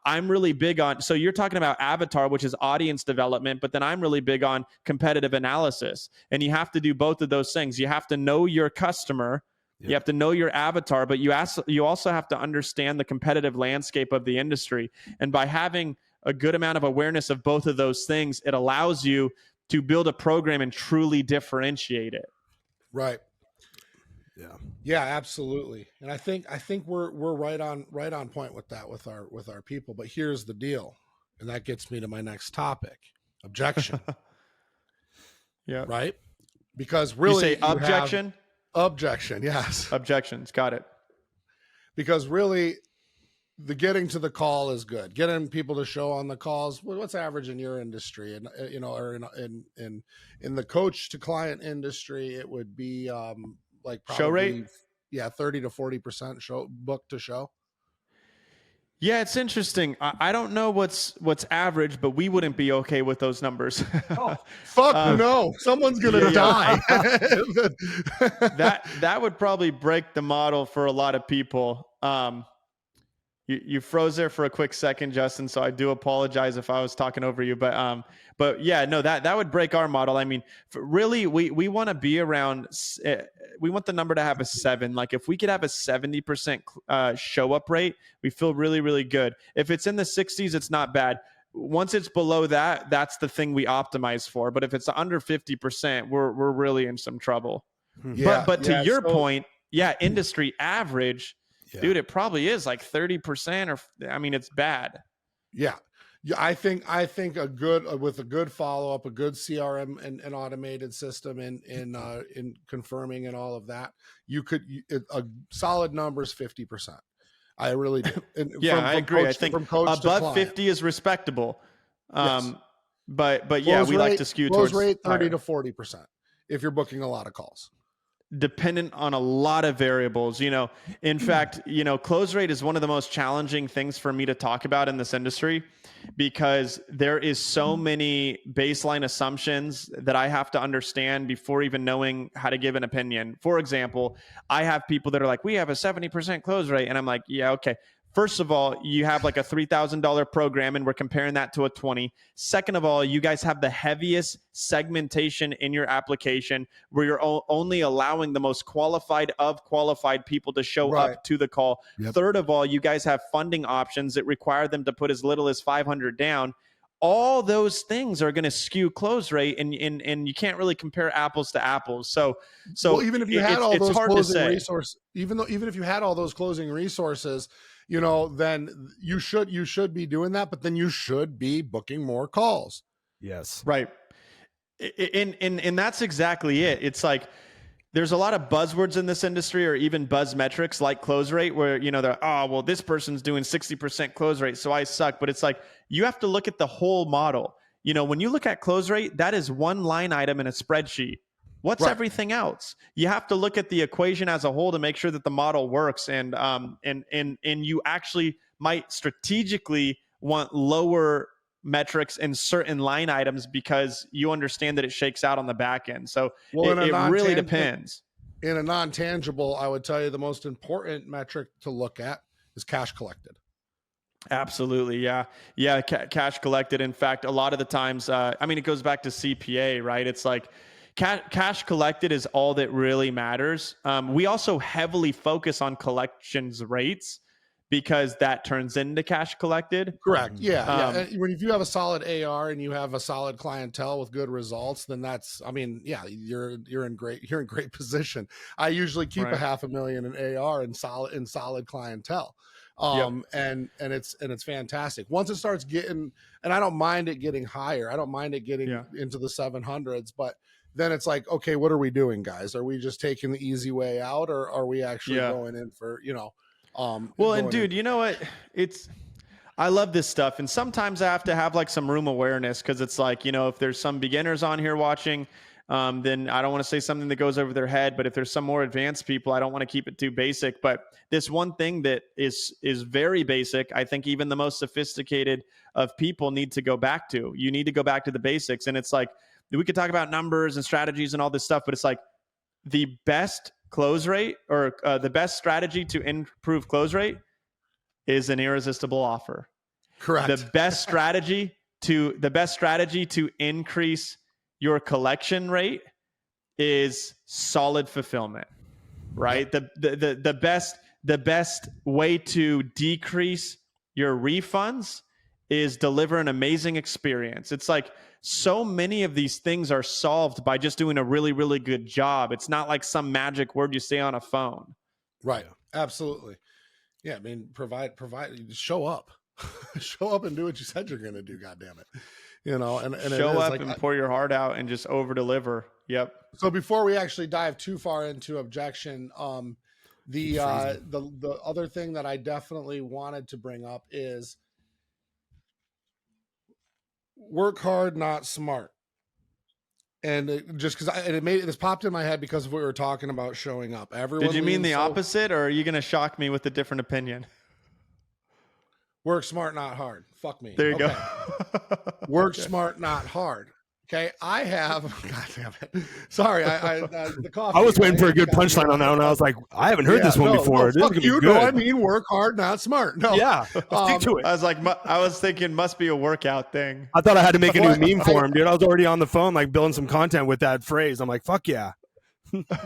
I'm really big on, so you're talking about avatar, which is audience development, but then I'm really big on competitive analysis. And you have to do both of those things. You have to know your customer. Yeah. You have to know your avatar, but you also have to understand the competitive landscape of the industry. And by having a good amount of awareness of both of those things, it allows you to build a program and truly differentiate it. Right. Yeah, absolutely. And I think we're right on point with that with our people. But here's the deal, and that gets me to my next topic: objection. Yeah. Right. Because really, you say objection. Objection. Yes. Objections. Got it. Because really, the getting to the call is good. Getting people to show on the calls. What's average in your industry, and or in the coach to client industry, it would be like probably, show rate. Yeah, 30 to 40% show book to show. Yeah, it's interesting. I don't know what's average, but we wouldn't be okay with those numbers. Oh, fuck no! Someone's gonna die. That would probably break the model for a lot of people. You froze there for a quick second, Justin. So I do apologize if I was talking over you, but yeah, no, that would break our model. I mean, really, we want to be around. We want the number to have a 7. Like if we could have a 70% show up rate, we feel really, really good. If it's in the 60s, it's not bad. Once it's below that, that's the thing we optimize for. But if it's under 50%, we're really in some trouble. Yeah, but to your point, yeah, industry average, dude, it probably is like 30%, or I mean, it's bad. Yeah. Yeah, I think with a good follow up, a good CRM and automated system in confirming and all of that, a solid number is 50%. I really do. I agree. I think above 50 is respectable. Yes. But yeah, we like to skew close towards rate 30 higher. to 40% if you're booking a lot of calls. Dependent on a lot of variables. In fact, close rate is one of the most challenging things for me to talk about in this industry, because there is so many baseline assumptions that I have to understand before even knowing how to give an opinion. For example, I have people that are like, we have a 70% close rate. And I'm like, yeah, okay. First of all, you have like a $3,000 program and we're comparing that to a 20. Second of all, you guys have the heaviest segmentation in your application where you're only allowing the most qualified of qualified people to show up to the call. Yep. Third of all, you guys have funding options that require them to put as little as 500 down. All those things are going to skew close rate, and you can't really compare apples to apples. So well, even if you had all those closing resources, even if you had all those closing resources, then you should be doing that, but then you should be booking more calls. Yes. Right. And that's exactly it. It's like, there's a lot of buzzwords in this industry, or even buzz metrics like close rate, where, they're, oh, well, this person's doing 60% close rate, so I suck. But it's like, you have to look at the whole model. When you look at close rate, that is one line item in a spreadsheet. What's everything else? You have to look at the equation as a whole to make sure that the model works. And you actually might strategically want lower metrics in certain line items because you understand that it shakes out on the back end. So it really depends. In a non-tangible, I would tell you the most important metric to look at is cash collected. Absolutely. Yeah. Yeah. Cash collected. In fact, a lot of the times, it goes back to CPA, right? It's like, cash collected is all that really matters. We also heavily focus on collections rates because that turns into cash collected. Correct. Yeah. If you have a solid AR and you have a solid clientele with good results, then you're in great position. I usually keep $500,000 in AR and solid clientele. And it's fantastic. Once it starts getting, and I don't mind it getting higher. I don't mind it getting into the 700s, but then it's like, okay, what are we doing, guys? Are we just taking the easy way out, or are we actually going in for, well, and dude, you know what? I love this stuff. And sometimes I have to have like some room awareness, because it's like, if there's some beginners on here watching, then I don't want to say something that goes over their head. But if there's some more advanced people, I don't want to keep it too basic. But this one thing that is very basic, I think even the most sophisticated of people need to go back to. You need to go back to the basics. And it's like, we could talk about numbers and strategies and all this stuff, but it's like the best close rate, or the best strategy to improve close rate, is an irresistible offer. Correct. The best strategy to increase your collection rate is solid fulfillment, right? The best way to decrease your refunds is deliver an amazing experience. It's like, so many of these things are solved by just doing a really, really good job. It's not like some magic word you say on a phone. Right. Absolutely. Yeah. Provide, show up, show up and do what you said you're going to do. God damn it. And show up and pour your heart out and just over deliver. Yep. So before we actually dive too far into objection, the other thing that I definitely wanted to bring up is work hard, not smart. And this popped in my head because of what we were talking about showing up. Did you mean the opposite, or are you going to shock me with a different opinion? Work smart, not hard. Fuck me. There you go. Work smart, not hard. Okay, I have. God damn it! Sorry, the coffee. I was waiting for a good punchline on that one. I was like, I haven't heard this one before. This is gonna be good. No, I mean, work hard, not smart. No, yeah, stick to it. I was thinking, must be a workout thing. I thought I had to make a new meme for him, dude. I was already on the phone, like building some content with that phrase. I'm like, fuck yeah.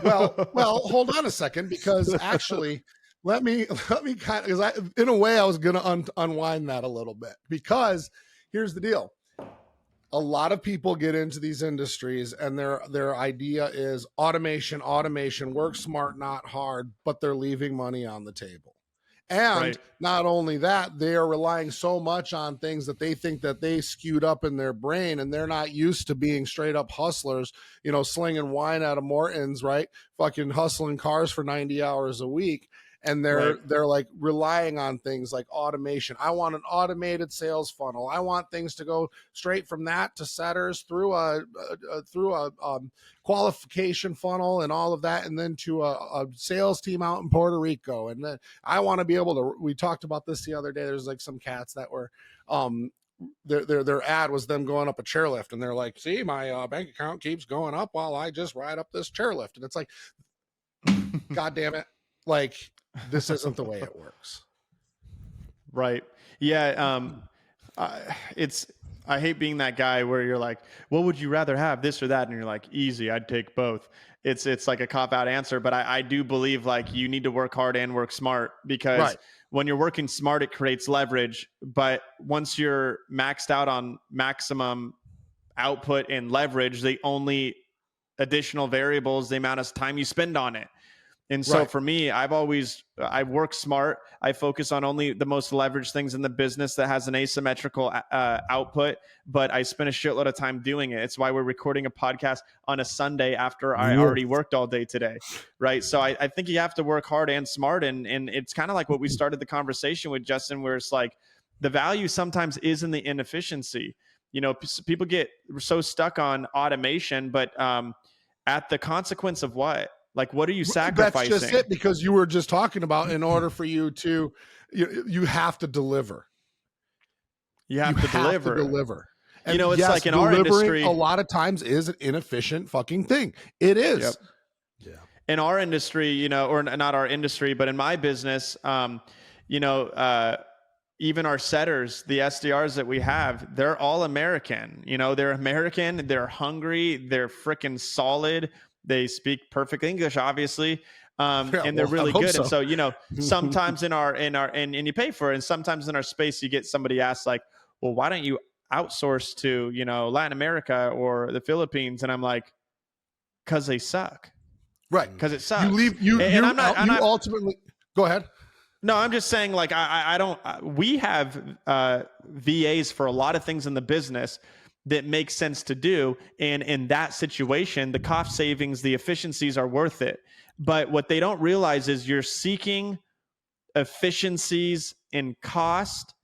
well, hold on a second, because actually, let me kind of, because in a way, I was gonna unwind that a little bit, because here's the deal. A lot of people get into these industries and their idea is automation, work smart, not hard, but they're leaving money on the table. And not only that, they are relying so much on things that they think that they skewed up in their brain, and they're not used to being straight up hustlers, slinging wine out of Morton's, right? Fucking hustling cars for 90 hours a week. and they're like relying on things like automation. I want an automated sales funnel. I want things to go straight from that to setters through a qualification funnel and all of that, and then to a sales team out in Puerto Rico. And then I want to be able to, we talked about this the other day, there's like some cats that were their ad was them going up a chairlift, and they're like, see, my bank account keeps going up while I just ride up this chairlift. And it's like, God damn it, like, this isn't the way it works. Right. Yeah. I hate being that guy where you're like, what would you rather have, this or that? And you're like, easy, I'd take both. It's like a cop out answer, but I do believe like you need to work hard and work smart, because when you're working smart, it creates leverage. But once you're maxed out on maximum output and leverage, the only additional variable is the amount of time you spend on it. And so for me, I work smart. I focus on only the most leveraged things in the business that has an asymmetrical output, but I spend a shitload of time doing it. It's why we're recording a podcast on a Sunday after I already worked all day today. Right. So I think you have to work hard and smart. And it's kind of like what we started the conversation with, Justin, where it's like the value sometimes is in the inefficiency. You know, people get so stuck on automation, but at the consequence of what? Like, what are you sacrificing? That's just it, because you were just talking about, in order for you to, you have to deliver. You have to deliver. And you know, it's like in our industry, a lot of times is an inefficient fucking thing. It is. Yep. Yeah. In our industry, you know, or not our industry, but in my business, you know, even our setters, the SDRs that we have, they're all American. You know, they're American, they're hungry, they're freaking solid. They speak perfect English, obviously, and they're really good. So. And so, you know, sometimes and you pay for it, and sometimes in our space, you get somebody asked like, "Well, why don't you outsource to, you know, Latin America or the Philippines?" And I'm like, "Because they suck." Right? Because it sucks. Ultimately go ahead. No, I'm just saying, like, I don't. We have VAs for a lot of things in the business that makes sense to do. And in that situation, the cost savings, the efficiencies are worth it. But what they don't realize is you're seeking efficiencies in cost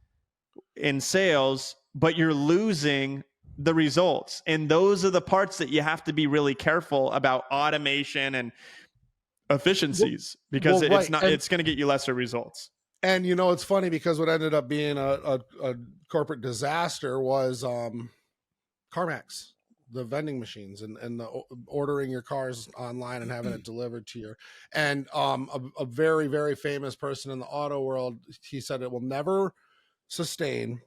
in sales, but you're losing the results. And those are the parts that you have to be really careful about, automation and efficiencies, because it's going to get you lesser results. And, you know, it's funny, because what ended up being a corporate disaster was, CarMax, the vending machines, and the ordering your cars online and having it delivered to you. And a very, very famous person in the auto world, he said it will never sustain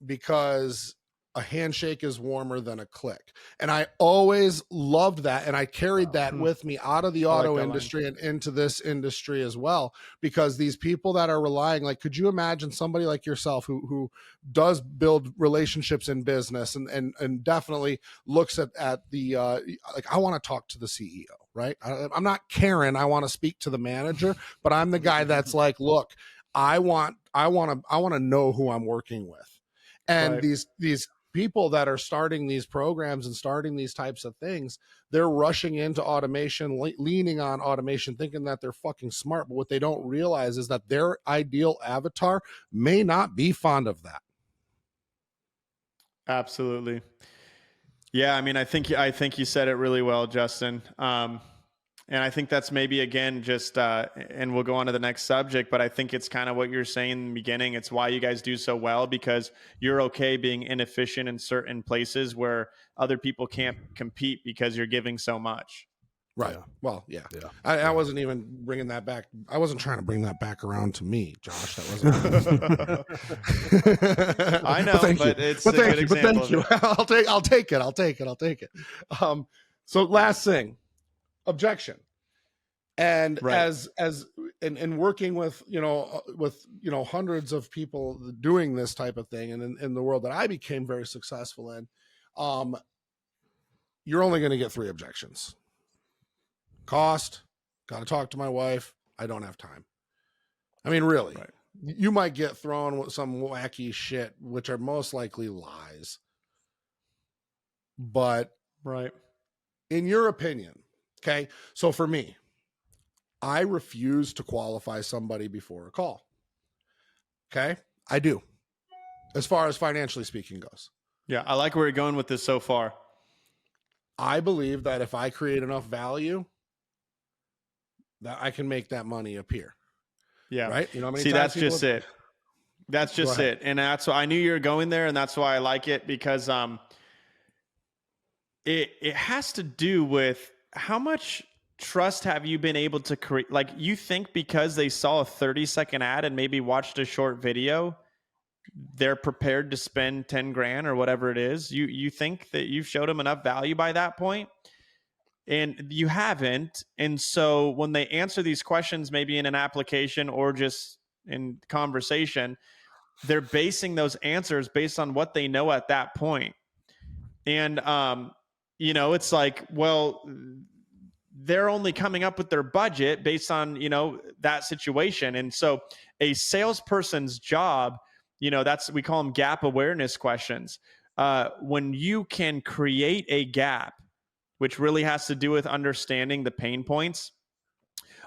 because a handshake is warmer than a click. And I always loved that. And I carried that with me out of the auto industry and into this industry as well, because these people that are relying, like, could you imagine somebody like yourself who does build relationships in business and definitely looks at the, like, I want to talk to the CEO, right? I'm not Karen. I want to speak to the manager, but I'm the guy that's like, look, I want to know who I'm working with. And these people that are starting these programs and starting these types of things, they're rushing into automation, leaning on automation, thinking that they're fucking smart. But what they don't realize is that their ideal avatar may not be fond of that. Absolutely. Yeah. I mean, I think you said it really well, Justin. And I think that's maybe, again, just, and we'll go on to the next subject, but I think it's kind of what you're saying in the beginning. It's why you guys do so well, because you're okay being inefficient in certain places where other people can't compete because you're giving so much. Right. Yeah. Well, yeah. I wasn't even bringing that back. I wasn't trying to bring that back around to me, Josh. That wasn't. I know, but it's a good example. Thank you. I'll take it. So last thing. Objection. And as in working with hundreds of people doing this type of thing, and in the world that I became very successful in, you're only going to get 3 objections. Cost, got to talk to my wife, I don't have time. I mean, really, you might get thrown with some wacky shit, which are most likely lies. But in your opinion, okay, so for me, I refuse to qualify somebody before a call. Okay? I do, as far as financially speaking goes. Yeah, I like where you're going with this so far. I believe that if I create enough value, that I can make that money appear. Yeah. Right? You know how many See, times that's just it. That's just it. And that's why I knew you were going there, and that's why I like it, because it has to do with how much trust have you been able to create. Like, you think because they saw a 30-second ad and maybe watched a short video, they're prepared to spend 10 grand or whatever it is. You think that you've showed them enough value by that point, and you haven't. And so when they answer these questions, maybe in an application or just in conversation, they're basing those answers based on what they know at that point. And, it's like, well, they're only coming up with their budget based on, that situation. And so a salesperson's job, we call them gap awareness questions. When you can create a gap, which really has to do with understanding the pain points,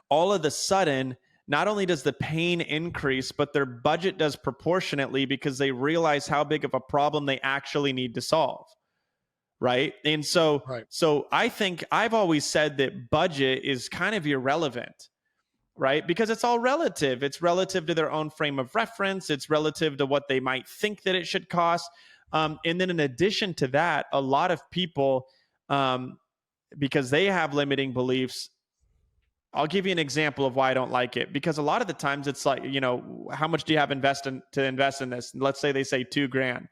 all of a sudden, not only does the pain increase, but their budget does proportionately, because they realize how big of a problem they actually need to solve. Right. And so I think I've always said that budget is kind of irrelevant, right? Because it's all relative. It's relative to their own frame of reference. It's relative to what they might think that it should cost. And then in addition to that, a lot of people, because they have limiting beliefs, I'll give you an example of why I don't like it. Because a lot of the times it's like, how much do you have to invest in this? Let's say they say $2,000.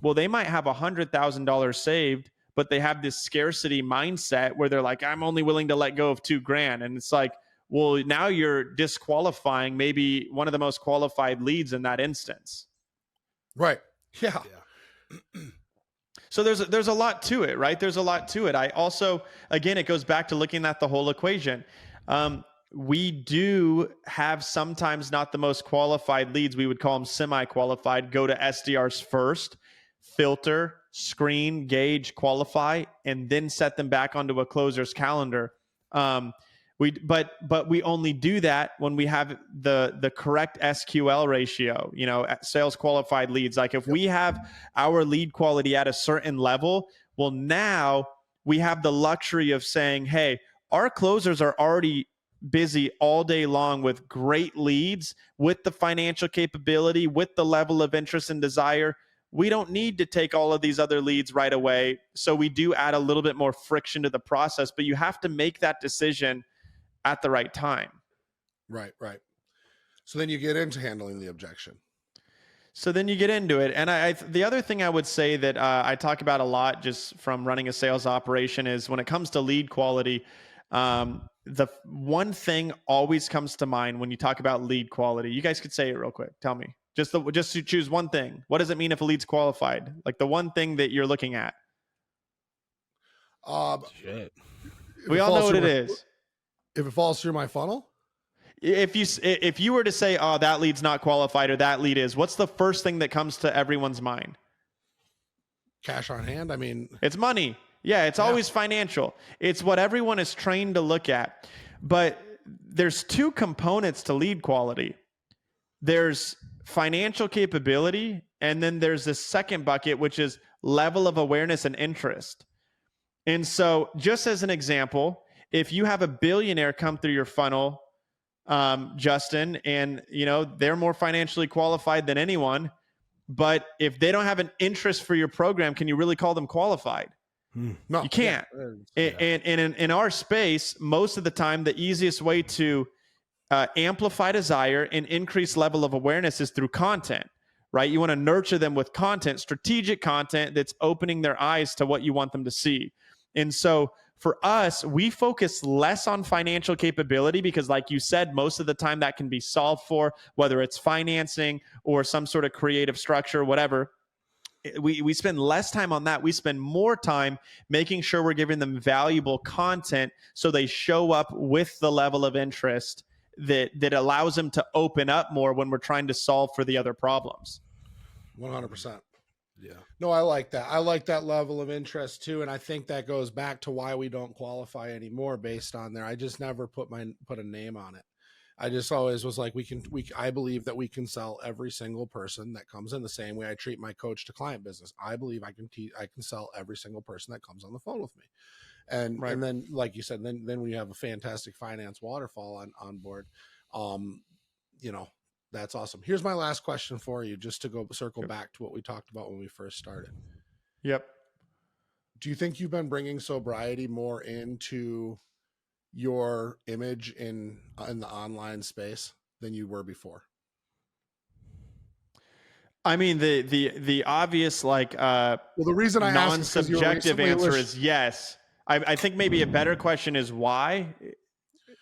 Well, they might have $100,000 saved, but they have this scarcity mindset where they're like, I'm only willing to let go of $2,000. And it's like, well, now you're disqualifying maybe one of the most qualified leads in that instance. Right. Yeah. So there's a lot to it, right? There's a lot to it. I also, again, it goes back to looking at the whole equation. We do have sometimes not the most qualified leads. We would call them semi-qualified. Go to SDRs first, filter, screen, gauge, qualify, and then set them back onto a closer's calendar. But we only do that when we have the correct SQL ratio, sales qualified leads. Like if we have our lead quality at a certain level, well, now we have the luxury of saying, hey, our closers are already busy all day long with great leads, with the financial capability, with the level of interest and desire. We don't need to take all of these other leads right away. So we do add a little bit more friction to the process, but you have to make that decision at the right time. Right. So then you get into handling the objection. So then you get into it. And the other thing I would say that I talk about a lot just from running a sales operation is when it comes to lead quality, the one thing always comes to mind when you talk about lead quality. You guys could say it real quick. Tell me. Just to choose one thing. What does it mean if a lead's qualified? Like the one thing that you're looking at. Shit. We all know what it is. If it falls through my funnel? If you were to say, oh, that lead's not qualified or that lead is, what's the first thing that comes to everyone's mind? Cash on hand. I mean, it's money. Yeah, it's always financial. It's what everyone is trained to look at. But there's two components to lead quality. There's financial capability, and then there's this second bucket, which is level of awareness and interest. And so just as an example, if you have a billionaire come through your funnel, Justin, and they're more financially qualified than anyone, but if they don't have an interest for your program, can you really call them qualified? No, you can't. Yeah. And in our space, most of the time, the easiest way to amplify desire and increase level of awareness is through content, right? You want to nurture them with content, strategic content that's opening their eyes to what you want them to see. And so for us, we focus less on financial capability because, like you said, most of the time that can be solved for, whether it's financing or some sort of creative structure, whatever. We spend less time on that. We spend more time making sure we're giving them valuable content so they show up with the level of interest that allows them to open up more when we're trying to solve for the other problems. 100%. Yeah. No, I like that. I like that level of interest too, and I think that goes back to why we don't qualify anymore based on there. I just never put a name on it. I just always was like, I believe that we can sell every single person that comes in the same way I treat my coach to client business. I believe I can sell every single person that comes on the phone with me. Right. And then, like you said, then we have a fantastic finance waterfall on board. You know, that's awesome. Here's my last question for you, just to go circle back to what we talked about when we first started. Yep. Do you think you've been bringing sobriety more into your image in the online space than you were before? I mean, the obvious, like, well, the reason I ask is because you were non-subjective recently answer is yes. I think maybe a better question is why.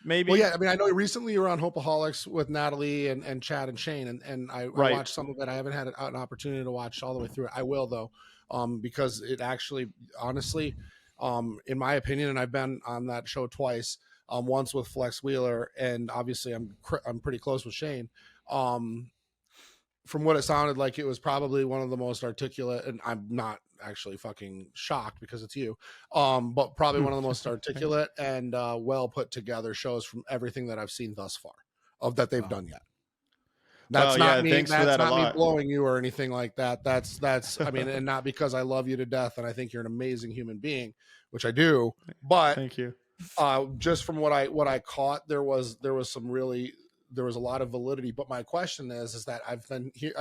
Maybe. Well, yeah, I mean, I know recently you were on Hopeaholics with Natalie and Chad and Shane, and I Right. watched some of it. I haven't had an opportunity to watch all the way through it. I will though, because it actually, honestly, in my opinion, and I've been on that show twice. Once with Flex Wheeler, and obviously I'm pretty close with Shane. From what it sounded like, it was probably one of the most articulate, and I'm not actually fucking shocked because it's you, but probably one of the most articulate and well put together shows from everything that I've seen thus far of that they've done yet. That's not me. Thanks for That's that not a me lot. blowing you or anything like that. That's I mean, and not because I love you to death and I think you're an amazing human being, which I do, but Thank you. Just from what I caught, there was a lot of validity. But my question is that I've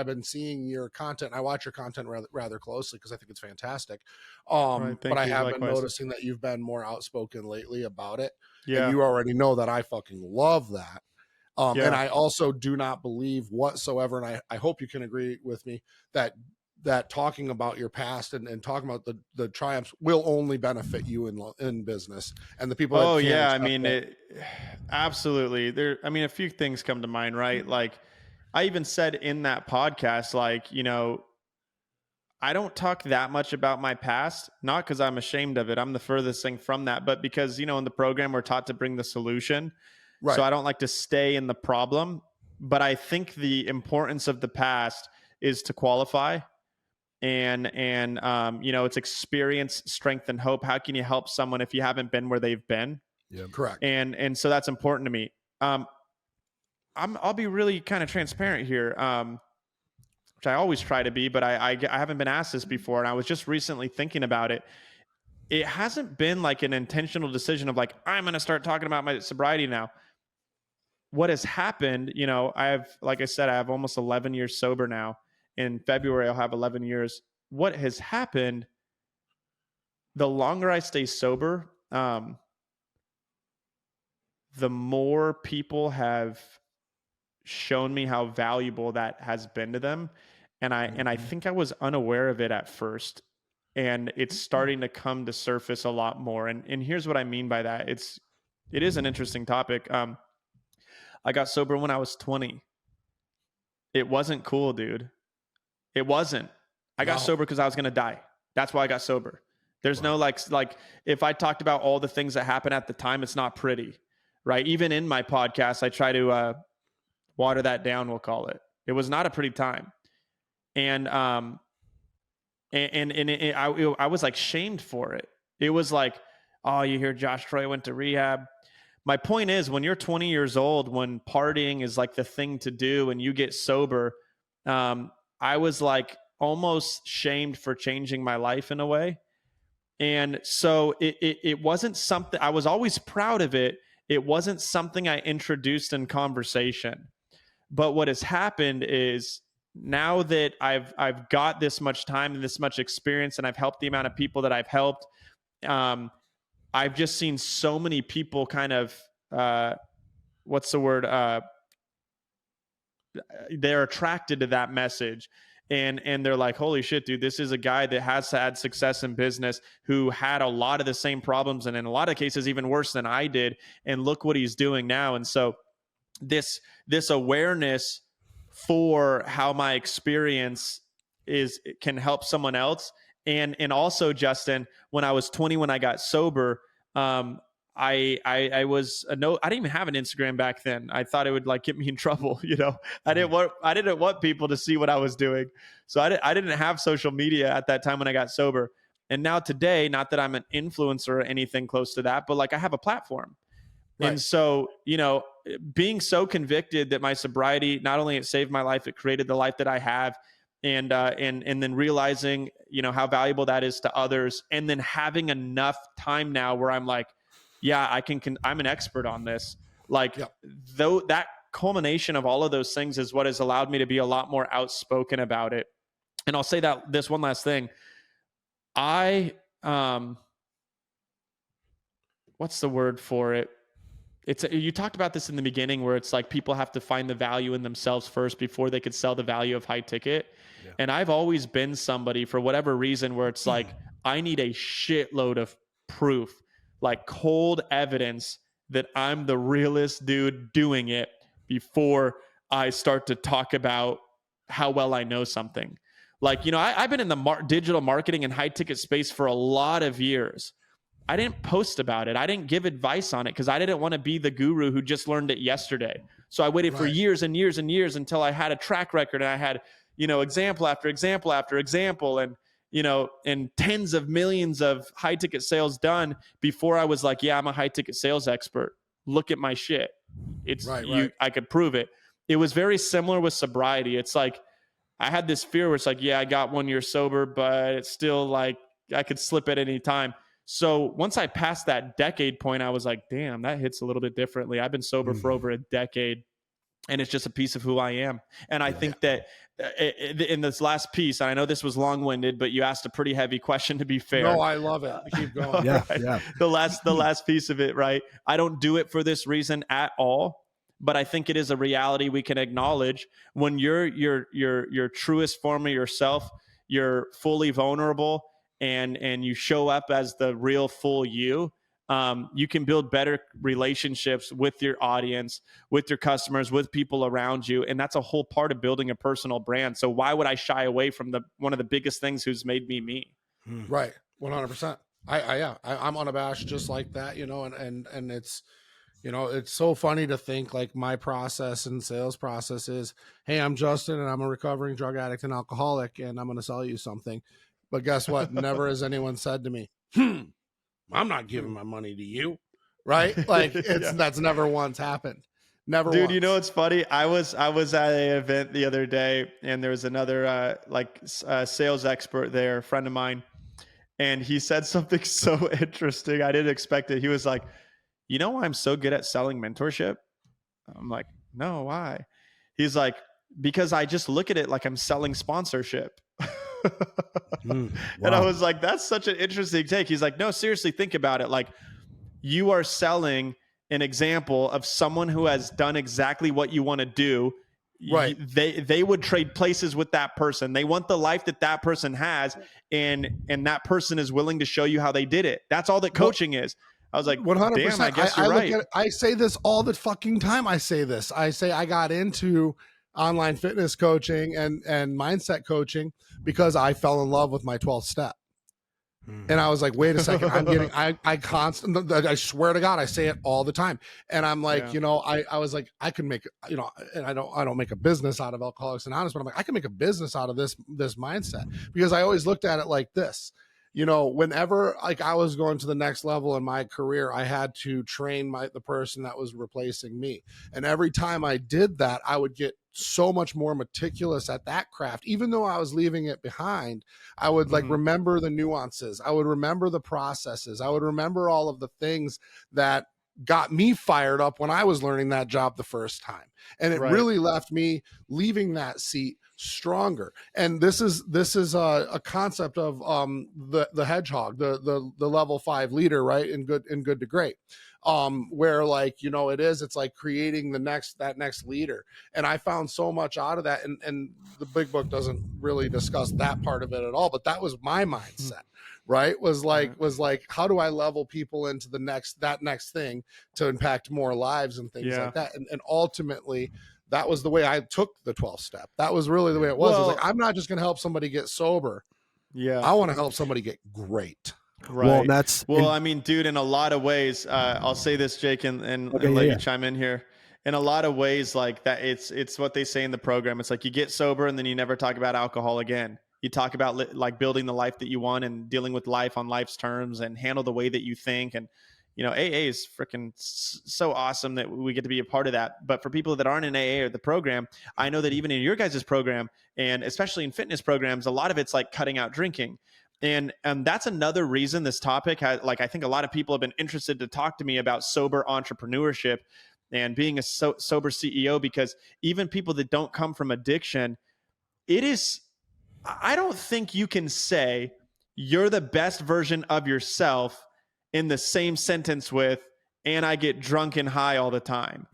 been seeing your content. I watch your content rather closely because I think it's fantastic. Right, but I have likewise. been noticing that you've been more outspoken lately about it. Yeah. And you already know that I fucking love that. Yeah. And I also do not believe whatsoever, and I hope you can agree with me that talking about your past and talking about the triumphs will only benefit you in business and the people. Oh yeah. I mean, absolutely. I mean, a few things come to mind, right? Like I even said in that podcast, like, you know, I don't talk that much about my past, not because I'm ashamed of it. I'm the furthest thing from that, but because, you know, in the program, we're taught to bring the solution. Right. So I don't like to stay in the problem, but I think the importance of the past is to qualify and you know, it's experience, strength, and hope. How can you help someone if you haven't been where they've been? Yeah, correct. And so that's important to me. I'll be really kind of transparent here, which I always try to be, but I haven't been asked this before, and I was just recently thinking about it. It hasn't been like an intentional decision of like, I'm going to start talking about my sobriety now. What has happened, you know, like I said, I have almost 11 years sober now. In February, I'll have 11 years. What has happened, the longer I stay sober, the more people have shown me how valuable that has been to them. And I think I was unaware of it at first. And it's starting to come to surface a lot more. And here's what I mean by that. It is an interesting topic. I got sober when I was 20. It wasn't cool, dude. It wasn't. I got sober because I was going to die. That's why I got sober. There's no like if I talked about all the things that happened at the time, it's not pretty, right? Even in my podcast, I try to water that down, we'll call it. It was not a pretty time. And I was like shamed for it. It was like, oh, you hear Josh Troy went to rehab. My point is, when you're 20 years old, when partying is like the thing to do and you get sober, I was like almost shamed for changing my life in a way. And so it wasn't something, I was always proud of it. It wasn't something I introduced in conversation. But what has happened is now that I've got this much time and this much experience, and I've helped the amount of people that I've helped, I've just seen so many people kind of, what's the word? They're attracted to that message. And they're like, holy shit, dude, this is a guy that has had success in business who had a lot of the same problems and in a lot of cases even worse than I did. And look what he's doing now. And so this awareness for how my experience can help someone else. And also, Justin, when I was 20, when I got sober, I was a no. I didn't even have an Instagram back then. I thought it would like get me in trouble. I didn't want people to see what I was doing. So I didn't have social media at that time when I got sober. And now today, not that I'm an influencer or anything close to that, but like I have a platform. Right. And so, being so convicted that my sobriety, not only it saved my life, it created the life that I have. And then realizing, how valuable that is to others. And then having enough time now where I'm like, yeah, I'm an expert on this. Like, though that culmination of all of those things is what has allowed me to be a lot more outspoken about it. And I'll say that this one last thing. What's the word for it? You talked about this in the beginning where it's like people have to find the value in themselves first before they could sell the value of high ticket. Yeah. And I've always been somebody for whatever reason where it's like, I need a shitload of proof, like cold evidence that I'm the realest dude doing it before I start to talk about how well I know something. Like, I've been in the digital marketing and high ticket space for a lot of years. I didn't post about it. I didn't give advice on it because I didn't want to be the guru who just learned it yesterday. So I waited for years and years and years until I had a track record and I had, example after example after example and, and tens of millions of high ticket sales done before I was like, yeah, I'm a high ticket sales expert. Look at my shit. It's I could prove it. It was very similar with sobriety. It's like, I had this fear where it's like, yeah, I got 1 year sober, but it's still like I could slip at any time. So once I passed that decade point, I was like, damn, that hits a little bit differently. I've been sober for over a decade and it's just a piece of who I am. And I think that in this last piece, and I know this was long-winded, but you asked a pretty heavy question to be fair. No, I love it. Keep going. Yeah. The last piece of it, right? I don't do it for this reason at all. But I think it is a reality we can acknowledge when you're your truest form of yourself, you're fully vulnerable and you show up as the real full you. You can build better relationships with your audience, with your customers, with people around you. And that's a whole part of building a personal brand. So why would I shy away from one of the biggest things who's made me me? Right. 100%. I'm unabashed just like that, and it's, it's so funny to think like my process and sales process is, hey, I'm Justin and I'm a recovering drug addict and alcoholic and I'm going to sell you something. But guess what? Never has anyone said to me, I'm not giving my money to you. Right. Like that's never once happened. Never Dude, once. It's funny. I was at an event the other day and there was another sales expert there, a friend of mine. And he said something so interesting. I didn't expect it. He was like, you know why I'm so good at selling mentorship? I'm like, no, why? He's like, because I just look at it like I'm selling sponsorship. Wow. And I was like, that's such an interesting take. He's like, no, seriously, think about it. Like you are selling an example of someone who has done exactly what you want to do. Right. They would trade places with that person. They want the life that person has. And that person is willing to show you how they did it. That's all that coaching is. I was like, 100%. Damn, I guess you're right. I say this all the fucking time. I say I got into online fitness coaching and mindset coaching because I fell in love with my 12th step. And I was like, wait a second, I swear to God, I say it all the time. And I'm like, I was like, I can make, and I don't make a business out of Alcoholics Anonymous, but I'm like, I can make a business out of this mindset because I always looked at it like this. Whenever like I was going to the next level in my career, I had to train the person that was replacing me. And every time I did that, I would get so much more meticulous at that craft. Even though I was leaving it behind, I would like remember the nuances. I would remember the processes. I would remember all of the things that got me fired up when I was learning that job the first time. And it really left me leaving that seat stronger. And this is a concept of the hedgehog, the level 5 leader, right? In good to great. Where like, it's like creating that next leader. And I found so much out of that. And the big book doesn't really discuss that part of it at all, but that was my mindset. Right. Was like, how do I level people into that next thing to impact more lives and things like that. And ultimately that was the way I took the 12th step. That was really the way it was. It was like, I'm not just going to help somebody get sober. Yeah. I want to help somebody get great. Right. Well, I mean, dude, in a lot of ways, I'll say this, Jake, and okay, let you chime in here. In a lot of ways, like that, it's what they say in the program. It's like you get sober and then you never talk about alcohol again. You talk about like building the life that you want and dealing with life on life's terms and handle the way that you think. And, you know, AA is freaking so awesome that we get to be a part of that. But for people that aren't in AA or the program, I know that even in your guys' program, and especially in fitness programs, a lot of it's like cutting out drinking. And that's another reason this topic has, like, I think a lot of people have been interested to talk to me about sober entrepreneurship and being a sober CEO, because even people that don't come from addiction, it is, I don't think you can say you're the best version of yourself in the same sentence with, and I get drunk and high all the time.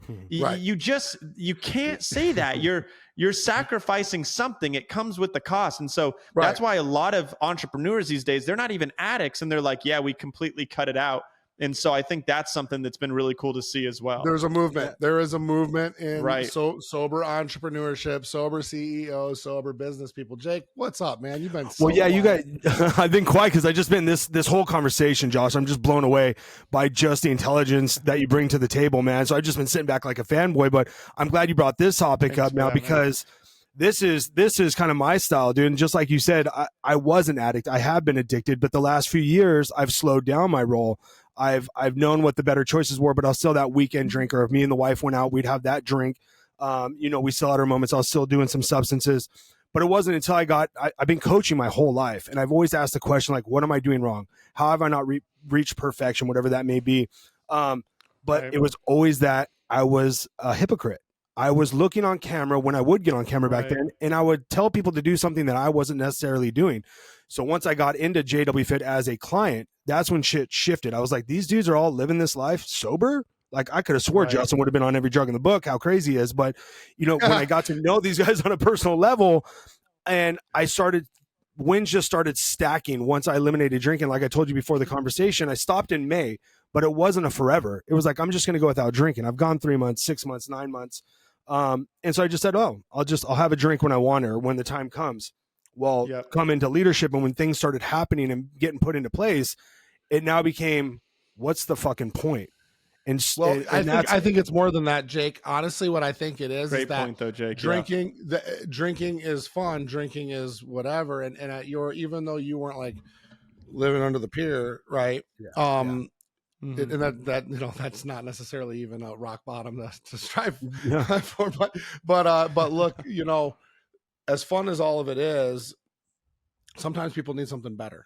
Right. You can't say that. You're sacrificing something. It comes with the cost. And so that's why a lot of entrepreneurs these days, they're not even addicts. And they're like, yeah, we completely cut it out. And so I think that's something that's been really cool to see as well. There's a movement. There is a movement in sober entrepreneurship, sober CEOs, sober business people. Jake, what's up, man? You've been quiet. You guys, I've been quiet because I just been this whole conversation, Josh. I'm just blown away by just the intelligence that you bring to the table, man. So I've just been sitting back like a fanboy, but I'm glad you brought this topic up now, because this is kind of my style, dude. And just like you said, I was an addict. I have been addicted, but the last few years I've slowed down my role. I've known what the better choices were, but I was still that weekend drinker. If me and the wife went out, we'd have that drink. We still had our moments. I was still doing some substances, but it wasn't until I've been coaching my whole life. And I've always asked the question, like, what am I doing wrong? How have I not reached perfection, whatever that may be? But it was always that I was a hypocrite. I was looking on camera when I would get on camera back then, and I would tell people to do something that I wasn't necessarily doing. So once I got into JWFIT as a client, that's when shit shifted. I was like, these dudes are all living this life sober? Like, I could have swore Justin would have been on every drug in the book, how crazy he is. But, when I got to know these guys on a personal level, and wins just started stacking once I eliminated drinking. Like I told you before the conversation, I stopped in May, but it wasn't a forever. It was like, I'm just going to go without drinking. I've gone 3 months, 6 months, 9 months. And so I just said, I'll have a drink when I want it or when the time comes. Well, come into leadership, and when things started happening and getting put into place, it now became, what's the fucking point? And I think it's more than that, Jake. Honestly, what I think it is great that point, though, Jake. Drinking is fun. Drinking is whatever. And even though you weren't like living under the pier, right? And that that's not necessarily even a rock bottom to strive for. But look, as fun as all of it is, sometimes people need something better.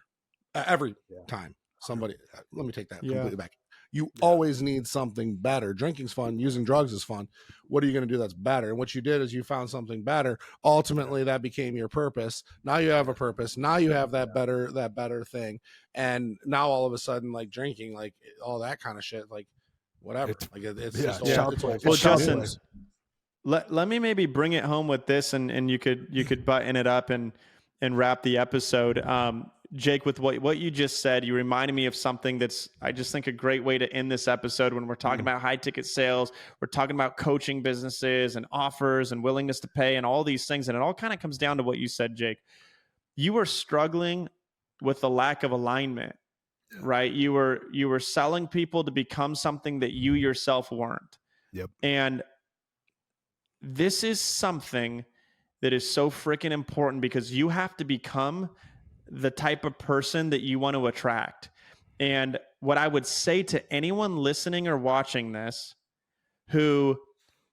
Every time somebody, let me take that completely back. You always need something better. Drinking's fun. Using drugs is fun. What are you going to do that's better? And what you did is you found something better. Ultimately, that became your purpose. Now you have a purpose. Now you have that better thing. And now all of a sudden, like drinking, like all that kind of shit, like whatever. It's Justin, let me maybe bring it home with this, and you could button it up and wrap the episode. Jake, with what you just said, you reminded me of something that's, I just think, a great way to end this episode. When we're talking about high ticket sales, we're talking about coaching businesses and offers and willingness to pay and all these things. And it all kind of comes down to what you said, Jake. You were struggling with the lack of alignment, right? You were selling people to become something that you yourself weren't. Yep. And this is something that is so freaking important, because you have to become the type of person that you want to attract. And what I would say to anyone listening or watching this who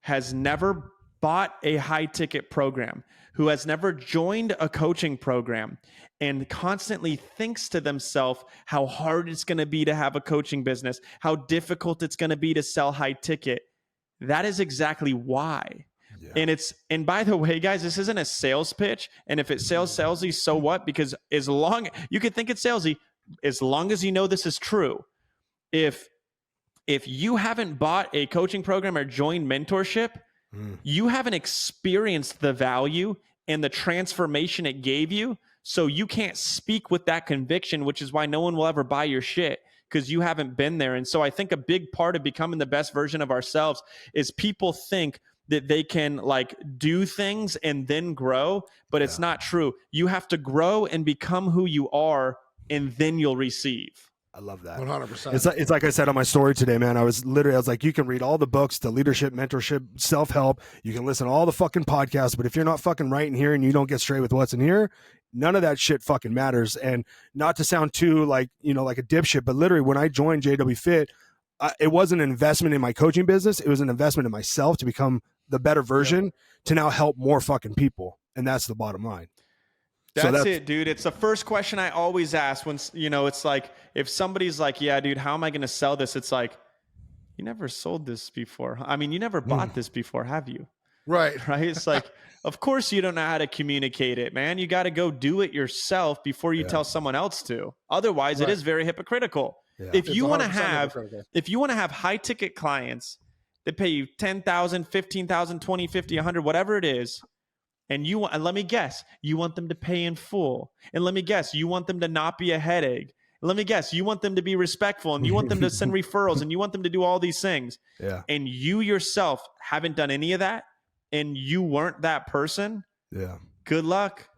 has never bought a high ticket program, who has never joined a coaching program, and constantly thinks to themselves how hard it's going to be to have a coaching business, how difficult it's going to be to sell high ticket, that is exactly why. Yeah. And by the way, guys, this isn't a sales pitch. And if it sells salesy, so what? Because as long, you could think it's salesy, as long as you know this is true. If you haven't bought a coaching program or joined mentorship, you haven't experienced the value and the transformation it gave you. So you can't speak with that conviction, which is why no one will ever buy your shit, because you haven't been there. And so I think a big part of becoming the best version of ourselves is people think that they can like do things and then grow, but it's not true. You have to grow and become who you are and then you'll receive. I love that. 100%. It's like I said on my story today, man. I was like, you can read all the books, the leadership, mentorship, self-help. You can listen to all the fucking podcasts, but if you're not fucking right in here and you don't get straight with what's in here, none of that shit fucking matters. And not to sound too like a dipshit, but literally when I joined JWFIT, it wasn't an investment in my coaching business. It was an investment in myself to become the better version to now help more fucking people. And that's the bottom line. That's it, dude. It's the first question I always ask when, it's like, if somebody's like, yeah, dude, how am I going to sell this? It's like, you never sold this before. I mean, you never bought this before, have you? Right. It's like, of course you don't know how to communicate it, man. You got to go do it yourself before you tell someone else to. Otherwise, it is very hypocritical. Yeah. If you want to have high ticket clients that pay you 10,000, 15,000, 20, 50, 100, whatever it is, and let me guess, you want them to pay in full. And let me guess, you want them to not be a headache. And let me guess, you want them to be respectful, and you want them to send referrals, and you want them to do all these things. Yeah. And you yourself haven't done any of that, and you weren't that person. Yeah. Good luck.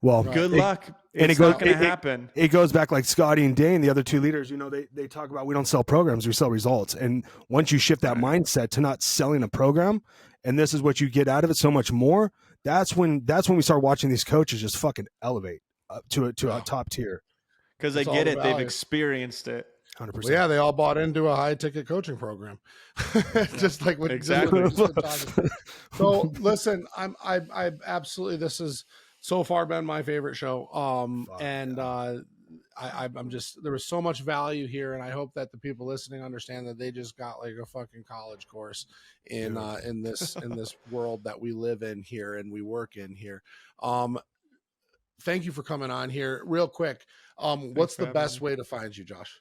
Well, good luck. It's not going to happen. It goes back like Scotty and Dane, the other two leaders, they talk about, we don't sell programs, we sell results. And once you shift that mindset to not selling a program, and this is what you get out of it so much more, that's when we start watching these coaches just fucking elevate up to a top tier. Because they get it. They've experienced it. 100%. Well, yeah, they all bought into a high ticket coaching program. Just like what exactly. So listen, I absolutely, this has so far been my favorite show. I'm just, there was so much value here, and I hope that the people listening understand that they just got like a fucking college course in this world that we live in here and we work in here. Thank you for coming on here real quick. What's the best way to find you, Josh?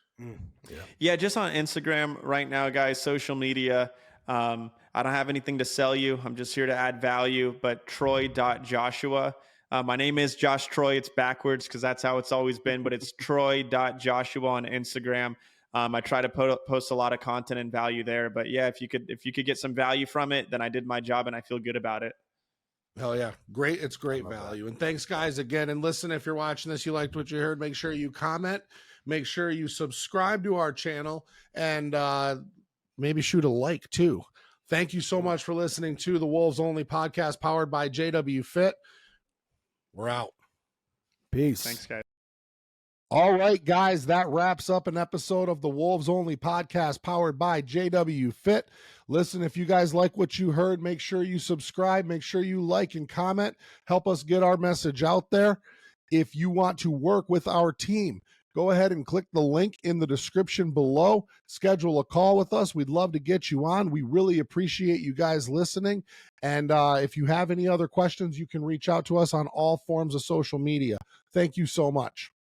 Yeah, just on Instagram right now, guys, social media. I don't have anything to sell you. I'm just here to add value, but Troy.Joshua. My name is Josh Troy. It's backwards because that's how it's always been, but it's Troy.Joshua on Instagram. I try to post a lot of content and value there, but yeah, if you could get some value from it, then I did my job and I feel good about it. Hell yeah. Great. It's great value. And thanks guys again. And listen, if you're watching this, you liked what you heard, make sure you comment, make sure you subscribe to our channel, and maybe shoot a like too. Thank you so much for listening to the Wolves Only podcast powered by JWFIT. We're out. Peace. Thanks, guys. All right, guys, that wraps up an episode of the Wolves Only podcast powered by JWFIT. Listen, if you guys like what you heard, make sure you subscribe, make sure you like and comment, help us get our message out there. If you want to work with our team, go ahead and click the link in the description below. Schedule a call with us. We'd love to get you on. We really appreciate you guys listening. And if you have any other questions, you can reach out to us on all forms of social media. Thank you so much.